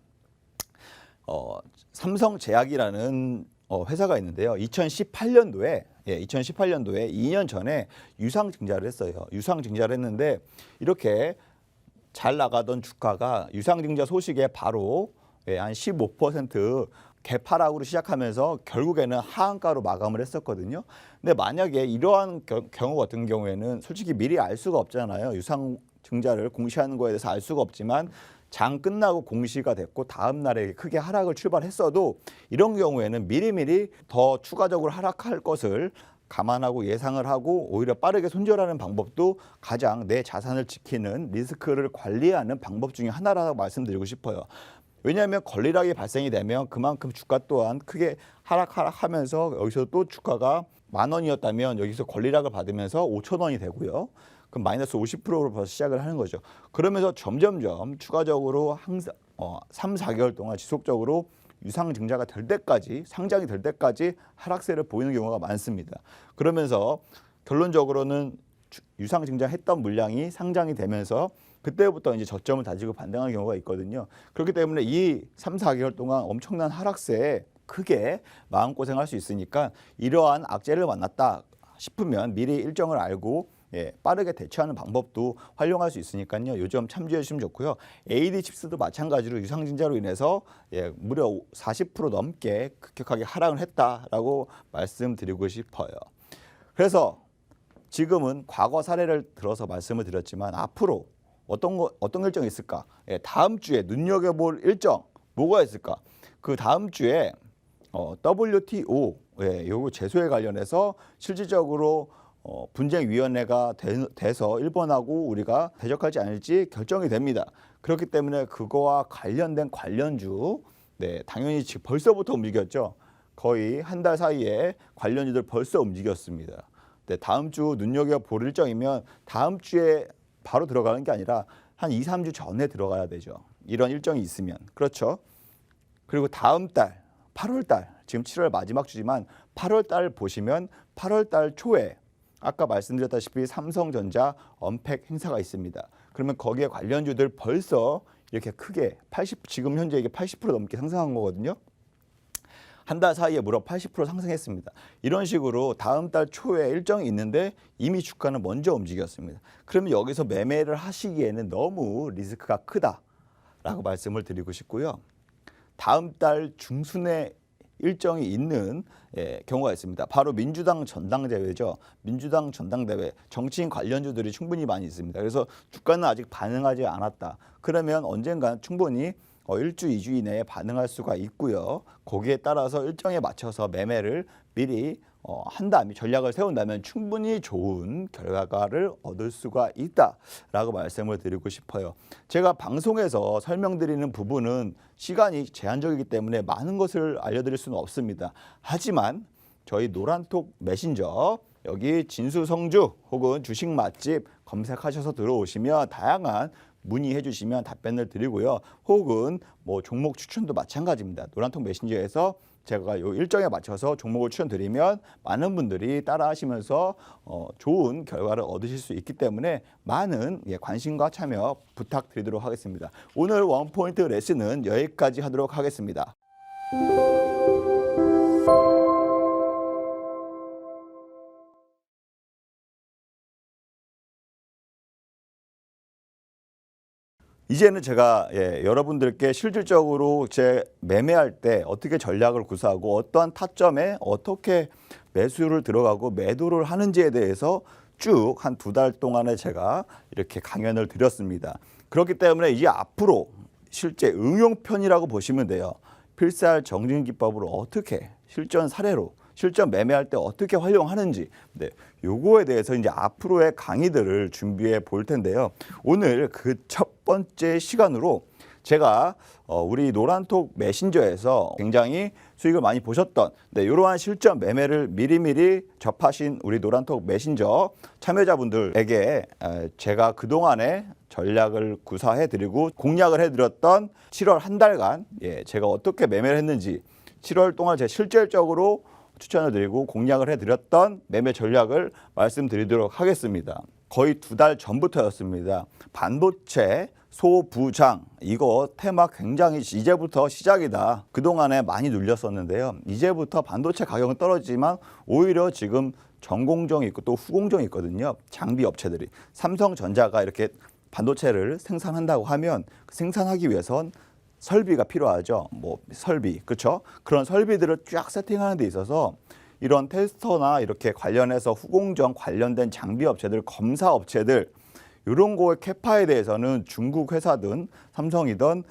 삼성제약이라는 회사가 있는데요. 2018년도에 2년 전에 유상증자를 했어요. 유상증자를 했는데 이렇게 잘 나가던 주가가 유상증자 소식에 바로 한 15% 개파락으로 시작하면서 결국에는 하한가로 마감을 했었거든요. 근데 만약에 이러한 경우 같은 경우에는 솔직히 미리 알 수가 없잖아요. 유상증자를 공시하는 거에 대해서 알 수가 없지만 장 끝나고 공시가 됐고 다음 날에 크게 하락을 출발했어도 이런 경우에는 미리미리 더 추가적으로 하락할 것을 감안하고 예상을 하고 오히려 빠르게 손절하는 방법도 가장 내 자산을 지키는 리스크를 관리하는 방법 중에 하나라고 말씀드리고 싶어요. 왜냐하면 권리락이 발생이 되면 그만큼 주가 또한 크게 하락하면서 여기서 또 주가가 10,000원이었다면 여기서 권리락을 받으면서 5,000원이 되고요. 그럼 마이너스 50%로 벌써 시작을 하는 거죠. 그러면서 점점점 추가적으로 항상 3, 4개월 동안 지속적으로 유상증자가 될 때까지 상장이 될 때까지 하락세를 보이는 경우가 많습니다. 그러면서 결론적으로는 유상증자했던 물량이 상장이 되면서 그때부터 이제 저점을 다지고 반등하는 경우가 있거든요. 그렇기 때문에 이 3, 4개월 동안 엄청난 하락세에 크게 마음고생할 수 있으니까 이러한 악재를 만났다 싶으면 미리 일정을 알고 빠르게 대처하는 방법도 활용할 수 있으니까요. 요점 참조해 주시면 좋고요. AD칩스도 마찬가지로 유상증자로 인해서 무려 40% 넘게 급격하게 하락을 했다라고 말씀드리고 싶어요. 그래서 지금은 과거 사례를 들어서 말씀을 드렸지만 앞으로 어떤 일정이 있을까? 다음 주에 눈여겨볼 일정 뭐가 있을까? 그 다음 주에 WTO 요거 제소에 관련해서 실질적으로 분쟁위원회가 돼서 일본하고 우리가 대적하지 않을지 결정이 됩니다. 그렇기 때문에 그거와 관련된 관련주 당연히 벌써부터 움직였죠. 거의 한 달 사이에 관련주들 벌써 움직였습니다. 다음 주 눈여겨볼 일정이면 다음 주에 바로 들어가는 게 아니라 한 2, 3주 전에 들어가야 되죠. 이런 일정이 있으면. 그렇죠. 그리고 다음 달 8월 달 지금 7월 마지막 주지만 8월 달 보시면 8월 달 초에 아까 말씀드렸다시피 삼성전자 언팩 행사가 있습니다. 그러면 거기에 관련주들 벌써 이렇게 크게 지금 현재 이게 80% 넘게 상승한 거거든요. 한 달 사이에 무려 80% 상승했습니다. 이런 식으로 다음 달 초에 일정이 있는데 이미 주가는 먼저 움직였습니다. 그러면 여기서 매매를 하시기에는 너무 리스크가 크다라고 말씀을 드리고 싶고요. 다음 달 중순에 일정이 있는 경우가 있습니다. 바로 민주당 전당대회죠. 민주당 전당대회 정치인 관련주들이 충분히 많이 있습니다. 그래서 주가는 아직 반응하지 않았다. 그러면 언젠가 충분히 1주, 2주 이내에 반응할 수가 있고요. 거기에 따라서 일정에 맞춰서 매매를 미리 한다면 전략을 세운다면 충분히 좋은 결과를 얻을 수가 있다라고 말씀을 드리고 싶어요. 제가 방송에서 설명드리는 부분은 시간이 제한적이기 때문에 많은 것을 알려드릴 수는 없습니다. 하지만 저희 노란톡 메신저 여기 진수성주 혹은 주식 맛집 검색하셔서 들어오시면 다양한 문의해 주시면 답변을 드리고요. 혹은 뭐 종목 추천도 마찬가지입니다. 노란톡 메신저에서 제가 요 일정에 맞춰서 종목을 추천드리면 많은 분들이 따라 하시면서 좋은 결과를 얻으실 수 있기 때문에 많은 관심과 참여 부탁드리도록 하겠습니다. 오늘 원포인트 레슨은 여기까지 하도록 하겠습니다. 이제는 제가 여러분들께 실질적으로 제 매매할 때 어떻게 전략을 구사하고 어떠한 타점에 어떻게 매수를 들어가고 매도를 하는지에 대해서 쭉 한 2달 동안에 제가 이렇게 강연을 드렸습니다. 그렇기 때문에 이제 앞으로 실제 응용편이라고 보시면 돼요. 필살 정진 기법을 어떻게 실전 사례로 실전 매매할 때 어떻게 활용하는지 요거에 대해서 이제 앞으로의 강의들을 준비해 볼 텐데요. 오늘 그 첫 번째 시간으로 제가 우리 노란톡 메신저에서 굉장히 수익을 많이 보셨던 이러한 실전 매매를 미리미리 접하신 우리 노란톡 메신저 참여자분들에게 제가 그동안에 전략을 구사해 드리고 공략을 해 드렸던 7월 한 달간 제가 어떻게 매매를 했는지 7월 동안 제가 실질적으로 추천을 드리고 공략을 해드렸던 매매 전략을 말씀드리도록 하겠습니다. 거의 2달 전부터였습니다. 반도체 소부장 이거 테마 굉장히 이제부터 시작이다. 그동안에 많이 눌렸었는데요. 이제부터 반도체 가격은 떨어지지만 오히려 지금 전공정이 있고 또 후공정이 있거든요. 장비 업체들이. 삼성전자가 이렇게 반도체를 생산한다고 하면 생산하기 위해선 설비가 필요하죠. 뭐 설비, 그렇죠? 그런 설비들을 쫙 세팅하는 데 있어서 이런 테스터나 이렇게 관련해서 후공정 관련된 장비 업체들, 검사 업체들 이런 거의 캐파에 대해서는 중국 회사든 삼성이든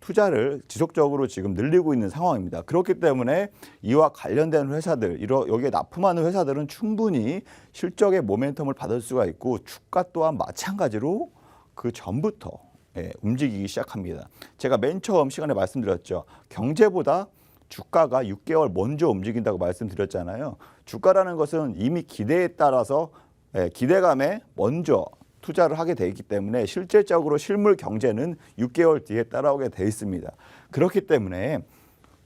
투자를 지속적으로 지금 늘리고 있는 상황입니다. 그렇기 때문에 이와 관련된 회사들, 여기에 납품하는 회사들은 충분히 실적의 모멘텀을 받을 수가 있고 주가 또한 마찬가지로 그 전부터 움직이기 시작합니다. 제가 맨 처음 시간에 말씀드렸죠. 경제보다 주가가 6개월 먼저 움직인다고 말씀드렸잖아요. 주가라는 것은 이미 기대에 따라서 기대감에 먼저 투자를 하게 돼 있기 때문에 실질적으로 실물 경제는 6개월 뒤에 따라오게 돼 있습니다. 그렇기 때문에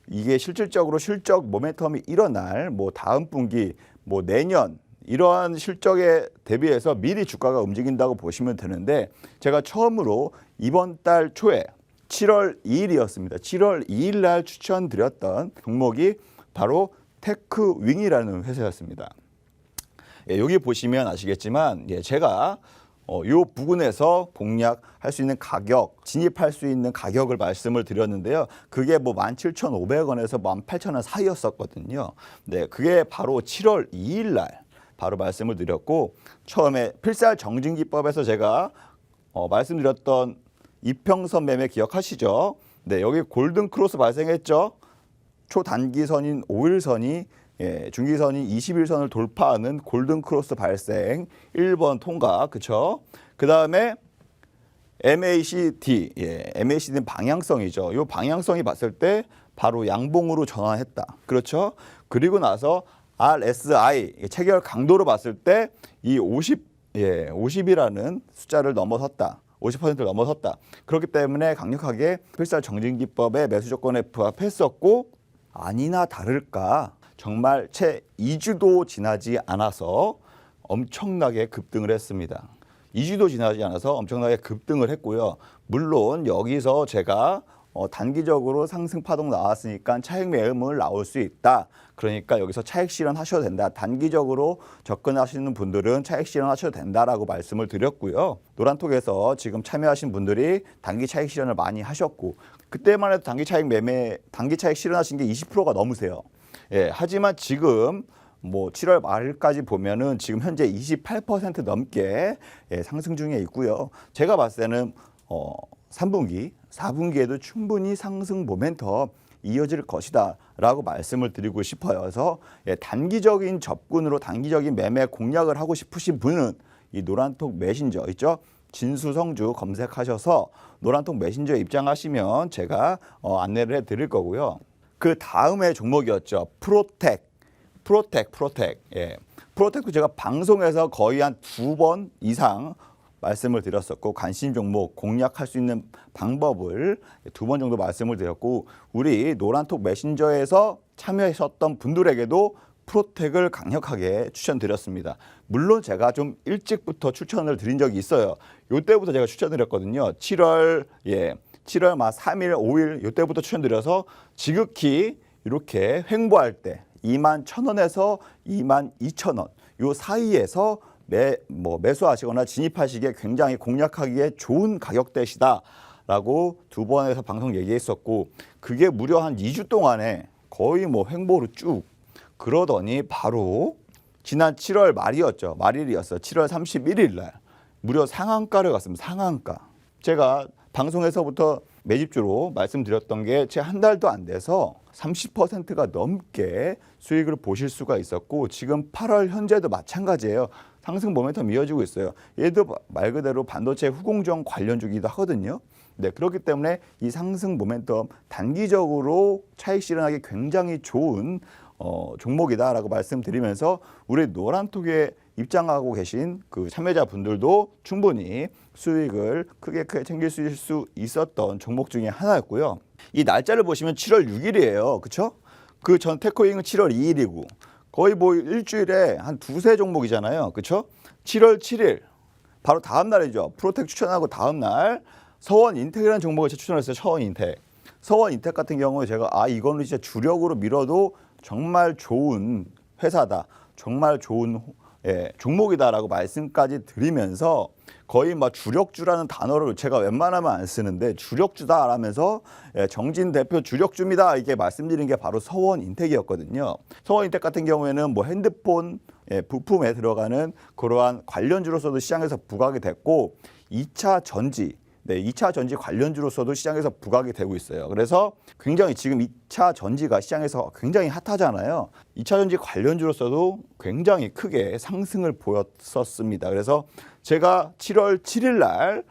이게 실질적으로 실적 모멘텀이 일어날 뭐 다음 분기, 뭐 내년 이러한 실적에 대비해서 미리 주가가 움직인다고 보시면 되는데 제가 처음으로 이번 달 초에 7월 2일이었습니다. 7월 2일 날 추천드렸던 종목이 바로 테크윙이라는 회사였습니다. 여기 보시면 아시겠지만 제가 요 부근에서 공략할 수 있는 가격, 진입할 수 있는 가격을 말씀을 드렸는데요. 그게 뭐 17,500원에서 18,000원 사이였었거든요. 그게 바로 7월 2일 날 바로 말씀을 드렸고 처음에 필살 정진 기법에서 제가 말씀드렸던 이평선 매매 기억하시죠? 여기 골든 크로스 발생했죠. 초단기선인 5일선이 중기선인 21선을 돌파하는 골든 크로스 발생 1번 통과 그쵸? 그 다음에 MACD MACD는 방향성이죠. 이 방향성이 봤을 때 바로 양봉으로 전환했다. 그렇죠? 그리고 나서 RSI 체결 강도로 봤을 때 이 50이라는 숫자를 넘어섰다. 50%를 넘어섰다. 그렇기 때문에 강력하게 필살 정진 기법의 매수 조건에 부합했었고 아니나 다를까 정말 채 2주도 지나지 않아서 엄청나게 급등을 했습니다. 2주도 지나지 않아서 엄청나게 급등을 했고요. 물론 여기서 제가 단기적으로 상승 파동 나왔으니까 차익 매음을 나올 수 있다. 그러니까 여기서 차익 실현하셔도 된다. 단기적으로 접근하시는 분들은 차익 실현하셔도 된다라고 말씀을 드렸고요. 노란톡에서 지금 참여하신 분들이 단기 차익 실현을 많이 하셨고 그때만 해도 단기 차익 실현하신 게 20%가 넘으세요. 하지만 지금 뭐 7월 말까지 보면은 지금 현재 28% 넘게 상승 중에 있고요. 제가 봤을 때는 3분기, 4분기에도 충분히 상승 모멘텀 이어질 것이다라고 말씀을 드리고 싶어요. 그래서 단기적인 접근으로 단기적인 매매 공략을 하고 싶으신 분은 이 노란톡 메신저 있죠? 진수성주 검색하셔서 노란톡 메신저에 입장하시면 제가 안내를 해드릴 거고요. 그 다음에 종목이었죠. 프로텍. 예. 프로텍도 제가 방송에서 거의 한 2번 이상 말씀을 드렸었고 관심 종목 공략할 수 있는 방법을 2번 정도 말씀을 드렸고 우리 노란톡 메신저에서 참여하셨던 분들에게도 프로텍을 강력하게 추천드렸습니다. 물론 제가 좀 일찍부터 추천을 드린 적이 있어요. 요때부터 제가 추천드렸거든요. 7월 막 3일, 5일 요때부터 추천드려서 지극히 이렇게 횡보할 때 21,000원에서 22,000원 요 사이에서 매수하시거나 진입하시기에 굉장히 공략하기에 좋은 가격대시다라고 2번에서 방송 얘기했었고 그게 무려 한 2주 동안에 거의 횡보로 쭉 그러더니 바로 지난 7월 말일이었어요. 7월 31일 날 무려 상한가를 갔습니다. 상한가. 제가 방송에서부터 매집주로 말씀드렸던 게 채 한 달도 안 돼서 30%가 넘게 수익을 보실 수가 있었고 지금 8월 현재도 마찬가지예요. 상승 모멘텀 이어지고 있어요. 얘도 말 그대로 반도체 후공정 관련주기도 하거든요. 네, 그렇기 때문에 이 상승 모멘텀 단기적으로 차익 실현하기 굉장히 좋은 종목이다라고 말씀드리면서 우리 노란톡에 입장하고 계신 그 참여자분들도 충분히 수익을 크게 챙길 수 있었던 종목 중에 하나였고요. 이 날짜를 보시면 7월 6일이에요. 그렇죠? 그 전 테코잉은 7월 2일이고 거의 일주일에 한 2-3 종목이잖아요. 그렇죠? 7월 7일 바로 다음 날이죠. 프로텍 추천하고 다음 날 서원인텍이라는 종목을 제가 추천했어요. 서원인텍 같은 경우에 제가 이거는 진짜 주력으로 밀어도 정말 좋은 회사다. 정말 좋은 종목이다라고 말씀까지 드리면서 거의 주력주라는 단어를 제가 웬만하면 안 쓰는데 주력주다 라면서 정진 대표 주력주입니다. 이렇게 말씀드린 게 바로 서원인텍이었거든요. 서원인텍 같은 경우에는 핸드폰 부품에 들어가는 그러한 관련주로서도 시장에서 부각이 됐고 2차 전지 2차 전지 관련주로서도 시장에서 부각이 되고 있어요. 그래서 굉장히 지금 2차 전지가 시장에서 굉장히 핫하잖아요. 2차 전지 관련주로서도 굉장히 크게 상승을 보였었습니다. 그래서 제가 7월 7일 날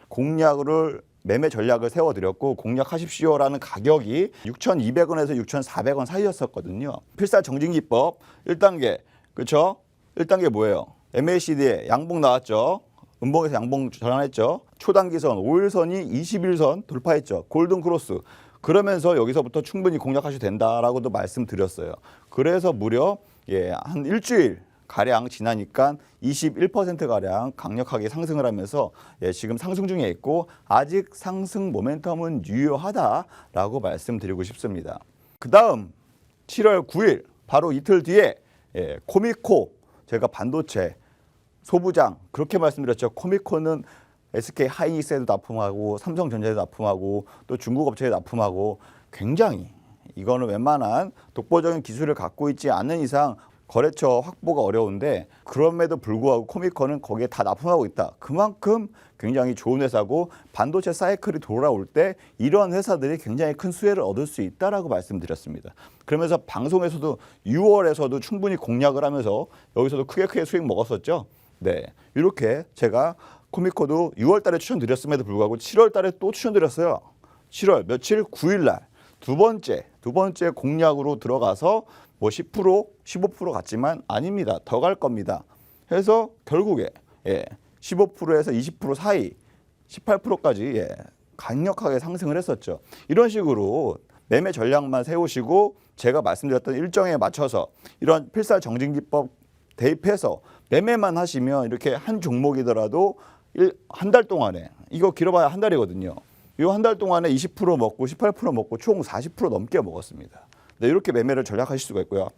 매매 전략을 세워드렸고 공략하십시오라는 가격이 6,200원에서 6,400원 사이였었거든요. 필살 정진기법 1단계, 그렇죠? 1단계 뭐예요? MACD에 양봉 나왔죠. 음봉에서 양봉 전환했죠. 초단기선 5일선이 21선 돌파했죠. 골든 크로스. 그러면서 여기서부터 충분히 공략하셔도 된다라고도 말씀드렸어요. 그래서 무려 한 일주일 가량 지나니까 21% 가량 강력하게 상승을 하면서 지금 상승 중에 있고 아직 상승 모멘텀은 유효하다라고 말씀드리고 싶습니다. 그 다음 7월 9일 바로 이틀 뒤에 코미코 제가 반도체 소부장 그렇게 말씀드렸죠. 코미코는 SK 하이닉스에도 납품하고 삼성전자에도 납품하고 또 중국 업체에 납품하고 굉장히 이거는 웬만한 독보적인 기술을 갖고 있지 않는 이상 거래처 확보가 어려운데 그럼에도 불구하고 코미코는 거기에 다 납품하고 있다. 그만큼 굉장히 좋은 회사고 반도체 사이클이 돌아올 때 이러한 회사들이 굉장히 큰 수혜를 얻을 수 있다라고 말씀드렸습니다. 그러면서 방송에서도 6월에서도 충분히 공략을 하면서 여기서도 크게 수익 먹었었죠. 네, 이렇게 제가 코미코도 6월 달에 추천드렸음에도 불구하고 7월 달에 또 추천드렸어요. 7월 며칠 9일 날 두 번째 공략으로 들어가서 10%, 15% 갔지만 아닙니다. 더 갈 겁니다. 해서 결국에 15%에서 20% 사이 18%까지 강력하게 상승을 했었죠. 이런 식으로 매매 전략만 세우시고 제가 말씀드렸던 일정에 맞춰서 이런 필살 정진기법 대입해서 매매만 하시면 이렇게 한 종목이더라도 한 달 동안에 이거 길어봐야 한 달이거든요. 이 한 달 동안에 20% 먹고 18% 먹고 총 40% 넘게 먹었습니다. 네, 이렇게 매매를 전략하실 수가 있고요.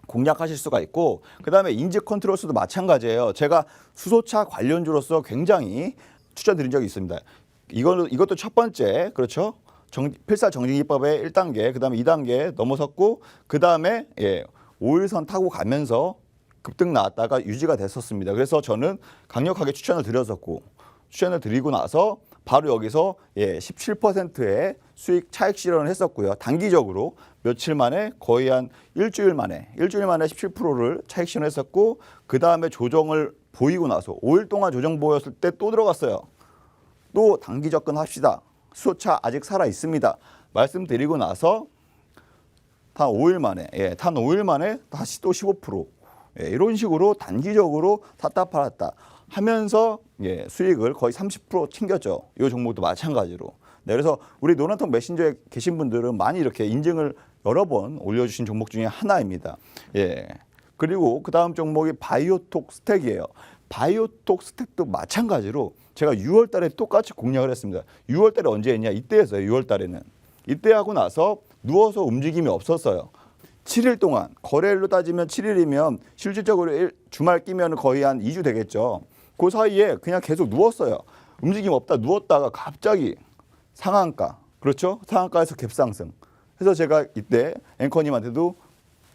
공략하실 수가 있고 그다음에 인지 컨트롤스도 마찬가지예요. 제가 수소차 관련주로서 굉장히 추천드린 적이 있습니다. 이것도 첫 번째 그렇죠. 필살 정진기법의 1단계 그다음에 2단계 넘어섰고 그다음에 5일선 타고 가면서 급등 나왔다가 유지가 됐었습니다. 그래서 저는 강력하게 추천을 드리고 나서 바로 여기서 17%의 수익 차익 실현을 했었고요. 단기적으로 며칠 만에 거의 한 일주일 만에 17%를 차익 실현했었고 그 다음에 조정을 보이고 나서 5일 동안 조정 보였을 때 또 들어갔어요. 또 단기 접근합시다. 수소차 아직 살아 있습니다. 말씀드리고 나서 단 5일 만에 다시 또 15% 이런 식으로 단기적으로 샀다 팔았다 하면서 수익을 거의 30% 챙겼죠. 이 종목도 마찬가지로. 그래서 우리 노란톡 메신저에 계신 분들은 많이 이렇게 인증을 여러 번 올려주신 종목 중에 하나입니다. 그리고 그 다음 종목이 바이오톡 스택이에요. 바이오톡 스택도 마찬가지로 제가 6월 달에 똑같이 공략을 했습니다. 6월 달에 언제 했냐? 이때였어요. 6월 달에는. 이때 하고 나서 누워서 움직임이 없었어요. 7일 동안 거래일로 따지면 7일이면 실질적으로 주말 끼면 거의 한 2주 되겠죠. 그 사이에 그냥 계속 누웠어요. 움직임 없다 누웠다가 갑자기 상한가, 그렇죠? 상한가에서 갭상승. 그래서 제가 이때 앵커님한테도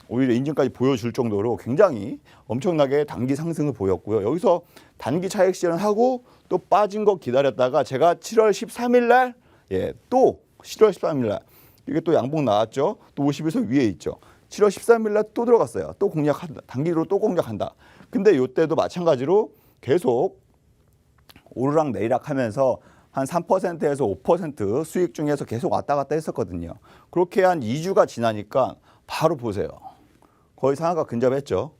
오히려 인증까지 보여줄 정도로 굉장히 엄청나게 단기 상승을 보였고요. 여기서 단기 차익 실현하고 또 빠진 거 기다렸다가 제가 7월 13일 날 또 7월 13일 날 이게 또 양봉 나왔죠. 또 50에서 위에 있죠. 7월 13일 날 또 들어갔어요. 또 공략한다. 단기로 또 공략한다. 근데 이때도 마찬가지로 계속 오르락 내리락 하면서 한 3%에서 5% 수익 중에서 계속 왔다 갔다 했었거든요. 그렇게 한 2주가 지나니까 바로 보세요. 거의 상한가 근접했죠.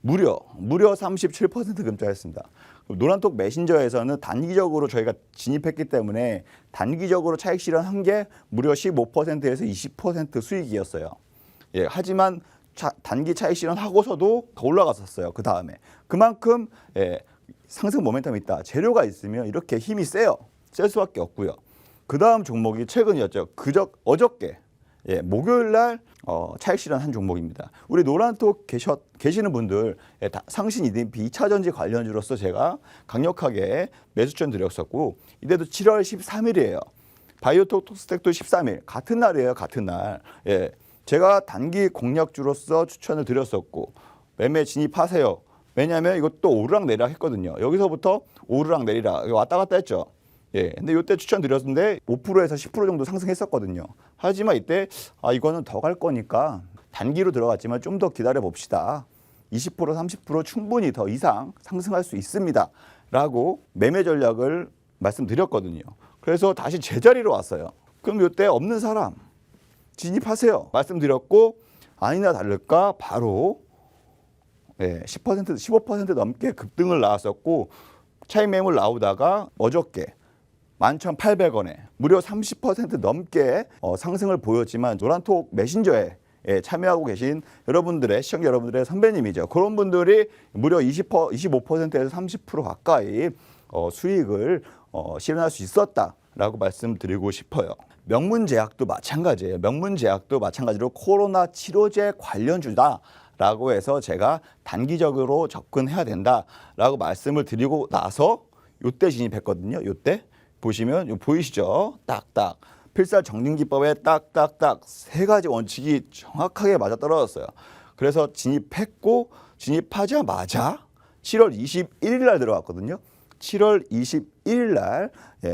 무려 37% 근접했습니다. 노란톡 메신저에서는 단기적으로 저희가 진입했기 때문에 단기적으로 차익 실현한 게 무려 15%에서 20% 수익이었어요. 하지만 단기 차익 실현하고서도 더 올라갔었어요. 그 다음에 그만큼 상승 모멘텀이 있다. 재료가 있으면 이렇게 힘이 세요. 셀 수밖에 없고요. 그 다음 종목이 최근이었죠. 어저께 목요일 날 차익 실현한 종목입니다. 우리 노란톡 계시는 분들 상신 EDP 2차전지 관련주로서 제가 강력하게 매수천 드렸었고 이때도 7월 13일이에요. 바이오톡 스택도 13일 같은 날이에요. 같은 날. 제가 단기 공략주로서 추천을 드렸었고 매매 진입하세요. 왜냐하면 이것도 오르락 내리락 했거든요. 여기서부터 오르락 내리락 왔다 갔다 했죠. 근데 이때 추천드렸는데 5%에서 10% 정도 상승했었거든요. 하지만 이때 이거는 더 갈 거니까 단기로 들어갔지만 좀 더 기다려 봅시다. 20% 30% 충분히 더 이상 상승할 수 있습니다. 라고 매매 전략을 말씀드렸거든요. 그래서 다시 제자리로 왔어요. 그럼 이때 없는 사람 진입하세요. 말씀드렸고 아니나 다를까 바로 10% 15% 넘게 급등을 나왔었고 차익 매물 나오다가 어저께 11,800원에 무려 30% 넘게 상승을 보였지만 노란톡 메신저에 참여하고 계신 여러분들의 시청자 여러분들의 선배님이죠. 그런 분들이 무려 25%에서 30% 가까이 수익을 실현할 수 있었다라고 말씀드리고 싶어요. 명문제약도 마찬가지예요. 명문제약도 마찬가지로 코로나 치료제 관련주다라고 해서 제가 단기적으로 접근해야 된다라고 말씀을 드리고 나서 이때 진입했거든요. 이때 보시면 보이시죠? 딱딱 필살 정진기법에 딱딱딱 세 가지 원칙이 정확하게 맞아떨어졌어요. 그래서 진입했고 진입하자마자 7월 21일 날 들어갔거든요. 7월 21일 날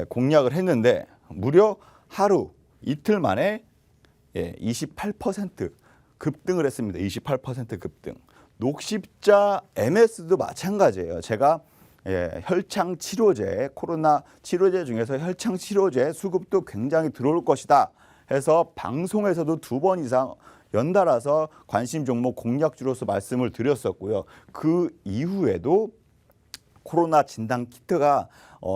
공략을 했는데 무려 하루 이틀 만에 28% 급등을 했습니다. 28% 급등. 녹십자 MS도 마찬가지예요. 제가 혈창 치료제, 코로나 치료제 중에서 혈창 치료제 수급도 굉장히 들어올 것이다 해서 방송에서도 2번 이상 연달아서 관심 종목 공략주로서 말씀을 드렸었고요. 그 이후에도 코로나 진단 키트가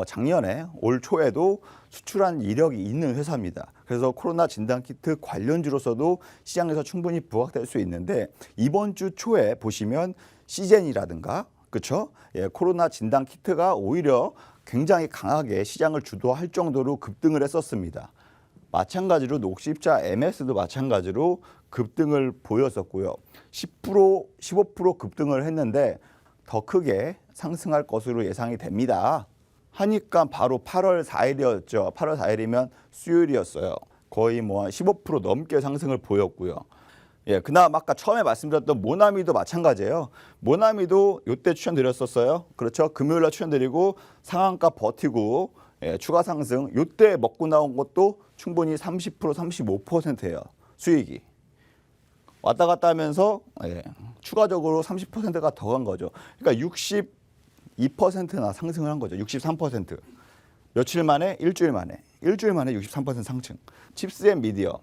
작년에 올 초에도 수출한 이력이 있는 회사입니다. 그래서 코로나 진단 키트 관련주로서도 시장에서 충분히 부각될 수 있는데 이번 주 초에 보시면 시젠이라든가 그렇죠? 코로나 진단 키트가 오히려 굉장히 강하게 시장을 주도할 정도로 급등을 했었습니다. 마찬가지로 녹십자 MS도 마찬가지로 급등을 보였었고요. 10%, 15% 급등을 했는데 더 크게 상승할 것으로 예상이 됩니다. 하니까 바로 8월 4일이었죠. 8월 4일이면 수요일이었어요. 거의 뭐 15% 넘게 상승을 보였고요. 그다음 아까 처음에 말씀드렸던 모나미도 마찬가지예요. 모나미도 이때 추천드렸었어요. 그렇죠. 금요일 날 추천드리고 상한가 버티고 추가 상승. 이때 먹고 나온 것도 충분히 30%, 35%예요. 수익이. 왔다 갔다 하면서 추가적으로 30%가 더 간 거죠. 그러니까 62%나 상승을 한 거죠. 63%. 며칠 만에? 일주일 만에 63% 상승. 칩스 앤 미디어.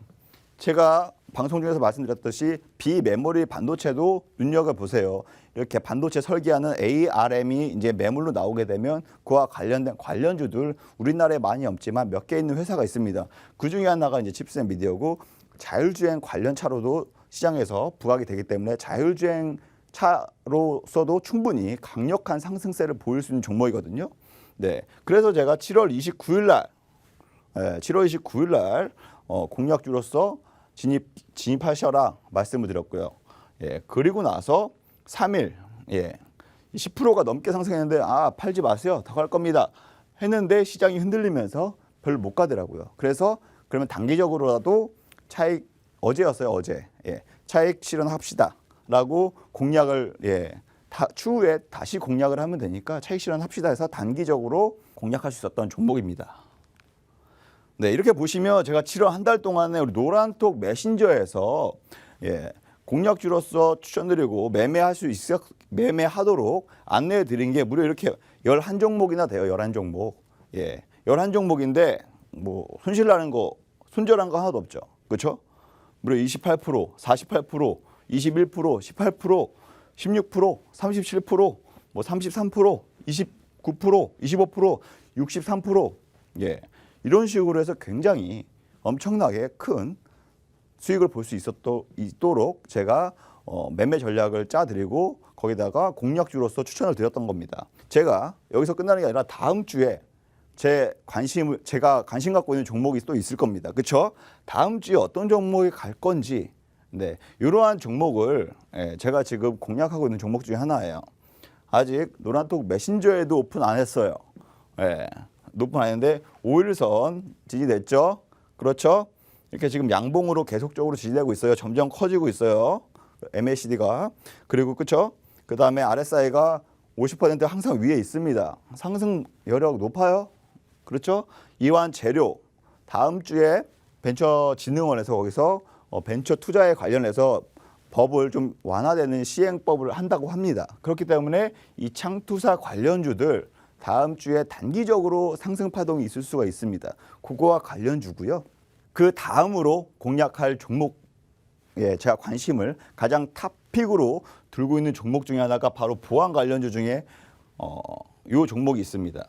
제가 방송 중에서 말씀드렸듯이 비메모리 반도체도 눈여겨보세요. 이렇게 반도체 설계하는 ARM이 이제 매물로 나오게 되면 그와 관련된 관련주들 우리나라에 많이 없지만 몇 개 있는 회사가 있습니다. 그 중에 하나가 이제 칩스 앤 미디어고 자율주행 관련 차로도 시장에서 부각이 되기 때문에 자율주행 차로서도 충분히 강력한 상승세를 보일 수 있는 종목이거든요. 네, 그래서 제가 7월 29일 날 공략주로서 진입하셔라 말씀을 드렸고요. 그리고 나서 3일 10%가 넘게 상승했는데 팔지 마세요. 더 갈 겁니다. 했는데 시장이 흔들리면서 별로 못 가더라고요. 그래서 그러면 단기적으로라도 차익 어제였어요. 어제 차익 실현합시다라고 공략을 추후에 다시 공략을 하면 되니까 차익 실현합시다 해서 단기적으로 공략할 수 있었던 종목입니다. 네, 이렇게 보시면 제가 7월 한 달 동안에 우리 노란톡 메신저에서 공략주로서 추천드리고 매매하도록 안내해 드린 게 무려 이렇게 11종목이나 돼요. 11종목. 11종목인데 뭐 손실나는 거, 손절한 거 하나도 없죠. 그렇죠? 무려 28%, 48%, 21%, 18%, 16%, 37%, 뭐 33%, 29%, 25%, 63%. 이런 식으로 해서 굉장히 엄청나게 큰 수익을 볼 수 있도록 제가 매매 전략을 짜드리고 거기다가 공략주로서 추천을 드렸던 겁니다. 제가 여기서 끝나는 게 아니라 다음 주에 제가 관심 갖고 있는 종목이 또 있을 겁니다. 그렇죠? 다음 주에 어떤 종목이 갈 건지 이러한 종목을 제가 지금 공략하고 있는 종목 중에 하나예요. 아직 노란톡 메신저에도 오픈 안 했어요. 오픈 안 했는데 5일선 지지됐죠? 그렇죠? 이렇게 지금 양봉으로 계속적으로 지지되고 있어요. 점점 커지고 있어요. MACD가. 그리고 그렇죠? 그다음에 RSI가 50% 항상 위에 있습니다. 상승 여력 높아요. 그렇죠? 이완 재료. 다음 주에 벤처진흥원에서 거기서 벤처 투자에 관련해서 법을 좀 완화되는 시행법을 한다고 합니다. 그렇기 때문에 이 창투사 관련주들 다음 주에 단기적으로 상승 파동이 있을 수가 있습니다. 그거와 관련주고요. 그 다음으로 공략할 종목, 제가 관심을 가장 탑픽으로 들고 있는 종목 중에 하나가 바로 보안 관련주 중에 이 종목이 있습니다.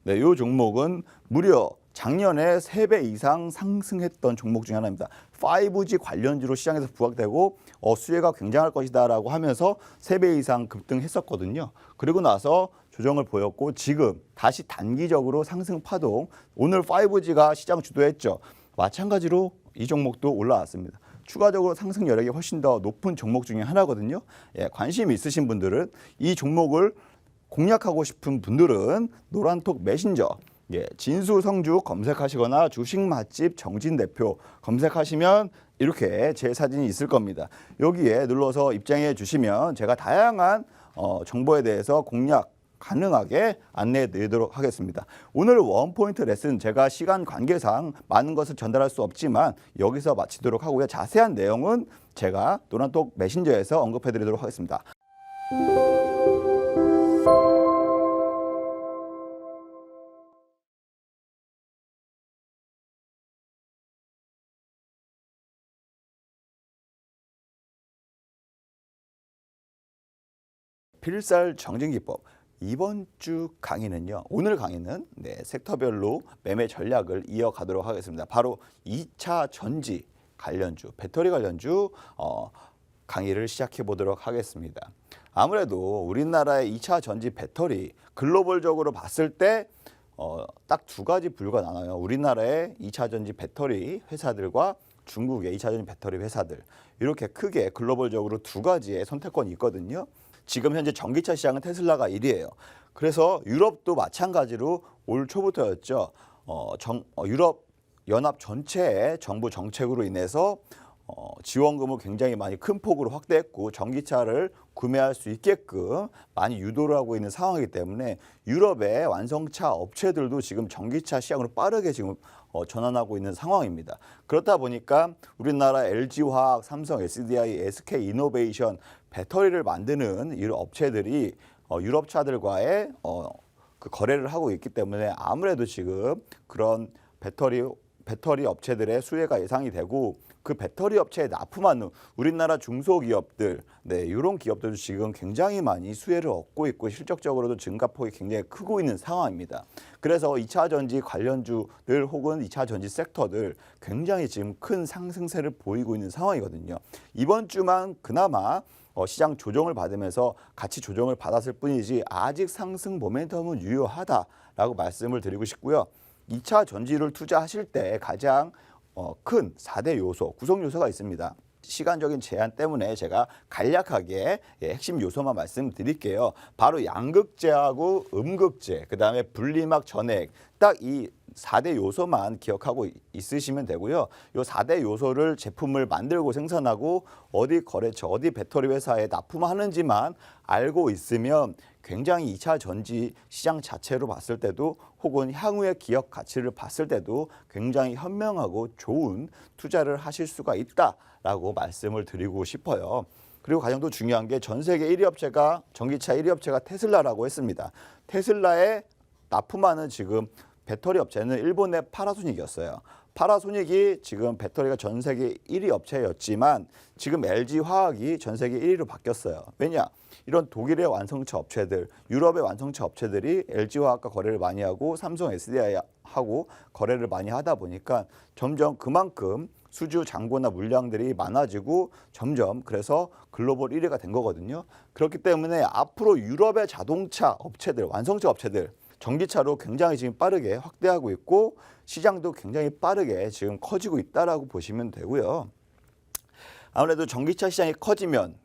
이 종목은 무려 작년에 3배 이상 상승했던 종목 중에 하나입니다. 5G 관련주로 시장에서 부각되고 수혜가 굉장할 것이다라고 하면서 3배 이상 급등했었거든요. 그리고 나서 조정을 보였고 지금 다시 단기적으로 상승 파동, 오늘 5G가 시장 주도했죠. 마찬가지로 이 종목도 올라왔습니다. 추가적으로 상승 여력이 훨씬 더 높은 종목 중에 하나거든요. 관심이 있으신 분들은 이 종목을 공략하고 싶은 분들은 노란톡 메신저 진수성주 검색하시거나 주식 맛집 정진 대표 검색하시면 이렇게 제 사진이 있을 겁니다. 여기에 눌러서 입장해 주시면 제가 다양한 정보에 대해서 공략 가능하게 안내해 드리도록 하겠습니다. 오늘 원포인트 레슨 제가 시간 관계상 많은 것을 전달할 수 없지만 여기서 마치도록 하고요. 자세한 내용은 제가 노란톡 메신저에서 언급해 드리도록 하겠습니다. 필살 정진기법. 이번 주 강의는요. 오늘 강의는 섹터별로 매매 전략을 이어가도록 하겠습니다. 바로 2차 전지 관련주, 배터리 관련주 강의를 시작해 보도록 하겠습니다. 아무래도 우리나라의 2차 전지 배터리 글로벌적으로 봤을 때 딱 두 가지 분류가 나눠요. 우리나라의 2차 전지 배터리 회사들과 중국의 2차 전지 배터리 회사들. 이렇게 크게 글로벌적으로 두 가지의 선택권이 있거든요. 지금 현재 전기차 시장은 테슬라가 1위예요. 그래서 유럽도 마찬가지로 올 초부터였죠. 유럽 연합 전체의 정부 정책으로 인해서 지원금을 굉장히 많이 큰 폭으로 확대했고 전기차를 구매할 수 있게끔 많이 유도를 하고 있는 상황이기 때문에 유럽의 완성차 업체들도 지금 전기차 시장으로 빠르게 지금 전환하고 있는 상황입니다. 그렇다 보니까 우리나라 LG화학, 삼성, SDI, SK이노베이션 배터리를 만드는 이 업체들이 유럽 차들과의 그 거래를 하고 있기 때문에 아무래도 지금 그런 배터리 업체들의 수혜가 예상이 되고 그 배터리 업체에 납품하는 우리나라 중소기업들, 이런 기업들도 지금 굉장히 많이 수혜를 얻고 있고 실적적으로도 증가폭이 굉장히 크고 있는 상황입니다. 그래서 2차 전지 관련주들 혹은 2차 전지 섹터들 굉장히 지금 큰 상승세를 보이고 있는 상황이거든요. 이번 주만 그나마 시장 조정을 받으면서 같이 조정을 받았을 뿐이지 아직 상승 모멘텀은 유효하다라고 말씀을 드리고 싶고요. 2차 전지를 투자하실 때 가장 큰 4대 요소, 구성 요소가 있습니다. 시간적인 제한 때문에 제가 간략하게 핵심 요소만 말씀드릴게요. 바로 양극재하고 음극재, 그다음에 분리막 전액, 딱 이 4대 요소만 기억하고 있으시면 되고요. 이 4대 요소를 제품을 만들고 생산하고 어디 거래처, 어디 배터리 회사에 납품하는지만 알고 있으면 굉장히 2차 전지 시장 자체로 봤을 때도 혹은 향후의 기업 가치를 봤을 때도 굉장히 현명하고 좋은 투자를 하실 수가 있다라고 말씀을 드리고 싶어요. 그리고 가장 또 중요한 게 전 세계 1위 업체가 전기차 1위 업체가 테슬라라고 했습니다. 테슬라에 납품하는 지금 배터리 업체는 일본의 파나소닉이었어요. 파나소닉이 지금 배터리가 전 세계 1위 업체였지만 지금 LG화학이 전 세계 1위로 바뀌었어요. 왜냐? 이런 독일의 완성차 업체들, 유럽의 완성차 업체들이 LG화학과 거래를 많이 하고 삼성, SDI하고 거래를 많이 하다 보니까 점점 그만큼 수주 잔고나 물량들이 많아지고 점점 그래서 글로벌 1위가 된 거거든요. 그렇기 때문에 앞으로 유럽의 자동차 업체들, 완성차 업체들 전기차로 굉장히 지금 빠르게 확대하고 있고 시장도 굉장히 빠르게 지금 커지고 있다라고 보시면 되고요. 아무래도 전기차 시장이 커지면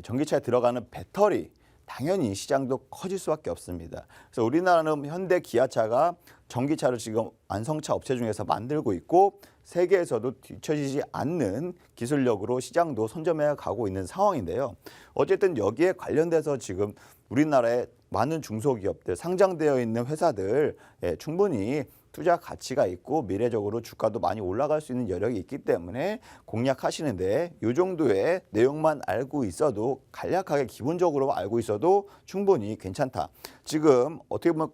전기차에 들어가는 배터리 당연히 시장도 커질 수밖에 없습니다. 그래서 우리나라는 현대 기아차가 전기차를 지금 완성차 업체 중에서 만들고 있고 세계에서도 뒤처지지 않는 기술력으로 시장도 선점해 가고 있는 상황인데요. 어쨌든 여기에 관련돼서 지금 우리나라의 많은 중소기업들, 상장되어 있는 회사들 충분히 투자 가치가 있고 미래적으로 주가도 많이 올라갈 수 있는 여력이 있기 때문에 공략하시는데 이 정도의 내용만 알고 있어도 간략하게 기본적으로 알고 있어도 충분히 괜찮다. 지금 어떻게 보면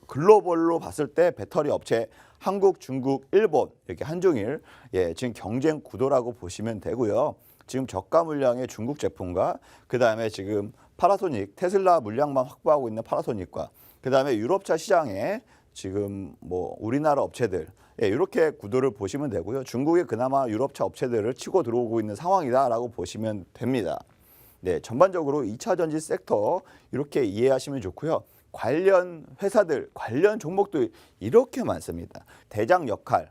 글로벌로 봤을 때 배터리 업체 한국, 중국, 일본 이렇게 한중일 지금 경쟁 구도라고 보시면 되고요. 지금 저가 물량의 중국 제품과 그다음에 지금 파나소닉, 테슬라 물량만 확보하고 있는 파나소닉과 그다음에 유럽차 시장에 지금 뭐 우리나라 업체들 이렇게 구도를 보시면 되고요. 중국이 그나마 유럽차 업체들을 치고 들어오고 있는 상황이다라고 보시면 됩니다. 전반적으로 2차 전지 섹터 이렇게 이해하시면 좋고요. 관련 회사들, 관련 종목도 이렇게 많습니다. 대장 역할,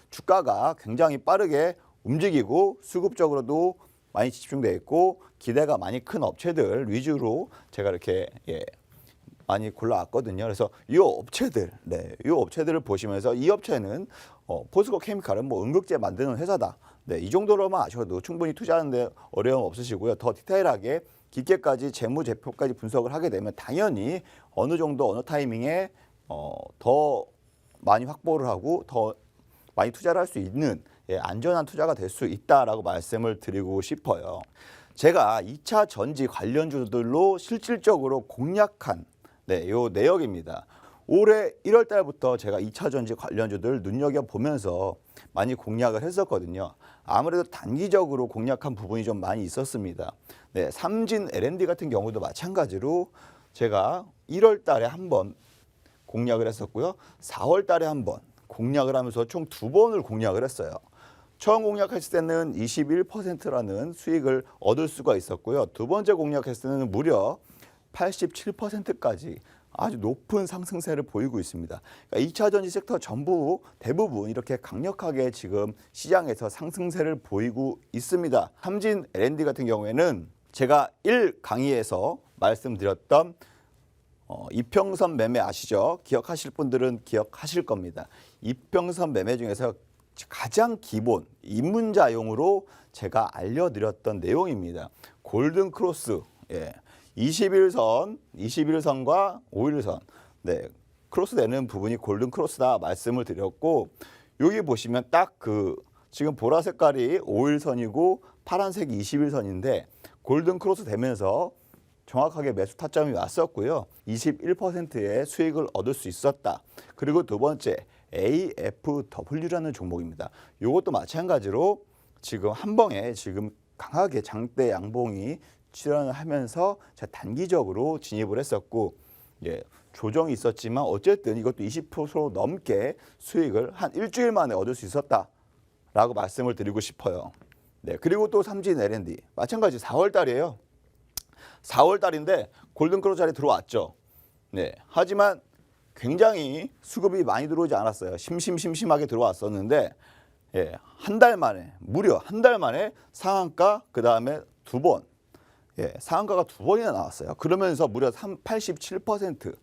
주가가 굉장히 빠르게 움직이고 수급적으로도 많이 집중되어 있고 기대가 많이 큰 업체들 위주로 제가 이렇게 많이 골라왔거든요. 그래서 이 업체들, 이 업체들을 보시면서 이 업체는 포스코 케미칼은 뭐 음극재 만드는 회사다. 이 정도로만 아셔도 충분히 투자하는데 어려움 없으시고요. 더 디테일하게 깊게까지 재무제표까지 분석을 하게 되면 당연히 어느 정도 어느 타이밍에 더 많이 확보를 하고 더 많이 투자를 할 수 있는 안전한 투자가 될 수 있다라고 말씀을 드리고 싶어요. 제가 2차 전지 관련주들로 실질적으로 공략한 요 내역입니다. 올해 1월 달부터 제가 2차 전지 관련주들 눈여겨보면서 많이 공략을 했었거든요. 아무래도 단기적으로 공략한 부분이 좀 많이 있었습니다. 삼진 L&D 같은 경우도 마찬가지로 제가 1월 달에 한 번 공략을 했었고요. 4월 달에 한 번 공략을 하면서 총 2번을 공략을 했어요. 처음 공략했을 때는 21%라는 수익을 얻을 수가 있었고요. 두 번째 공략했을 때는 무려 87%까지 아주 높은 상승세를 보이고 있습니다. 그러니까 2차 전지 섹터 전부 대부분 이렇게 강력하게 지금 시장에서 상승세를 보이고 있습니다. 삼진 L&D 같은 경우에는 제가 1강의에서 말씀드렸던 이평선 매매 아시죠? 기억하실 분들은 기억하실 겁니다. 이평선 매매 중에서 가장 기본 입문자용으로 제가 알려드렸던 내용입니다. 골든 크로스, 21선과 5일선, 네, 크로스 되는 부분이 골든 크로스다 말씀을 드렸고, 여기 보시면 딱 지금 보라 색깔이 5일선이고 파란색이 21선인데 골든 크로스 되면서 정확하게 매수 타점이 왔었고요. 21%의 수익을 얻을 수 있었다. 그리고 두 번째 AFW라는 종목입니다. 이것도 마찬가지로 지금 한 번에 지금 강하게 장대 양봉이 출현을 하면서 제가 단기적으로 진입을 했었고, 조정이 있었지만 어쨌든 이것도 20% 넘게 수익을 한 일주일 만에 얻을 수 있었다라고 말씀을 드리고 싶어요. 네, 그리고 또 삼진 L&D 마찬가지 4월 달이에요. 4월 달인데 골든 크로스 자리 들어왔죠. 네, 하지만 굉장히 수급이 많이 들어오지 않았어요. 심심하게 들어왔었는데, 한 달 만에, 무려 한 달 만에 상한가, 그 다음에 두 번, 상한가가 두 번이나 나왔어요. 그러면서 무려 87%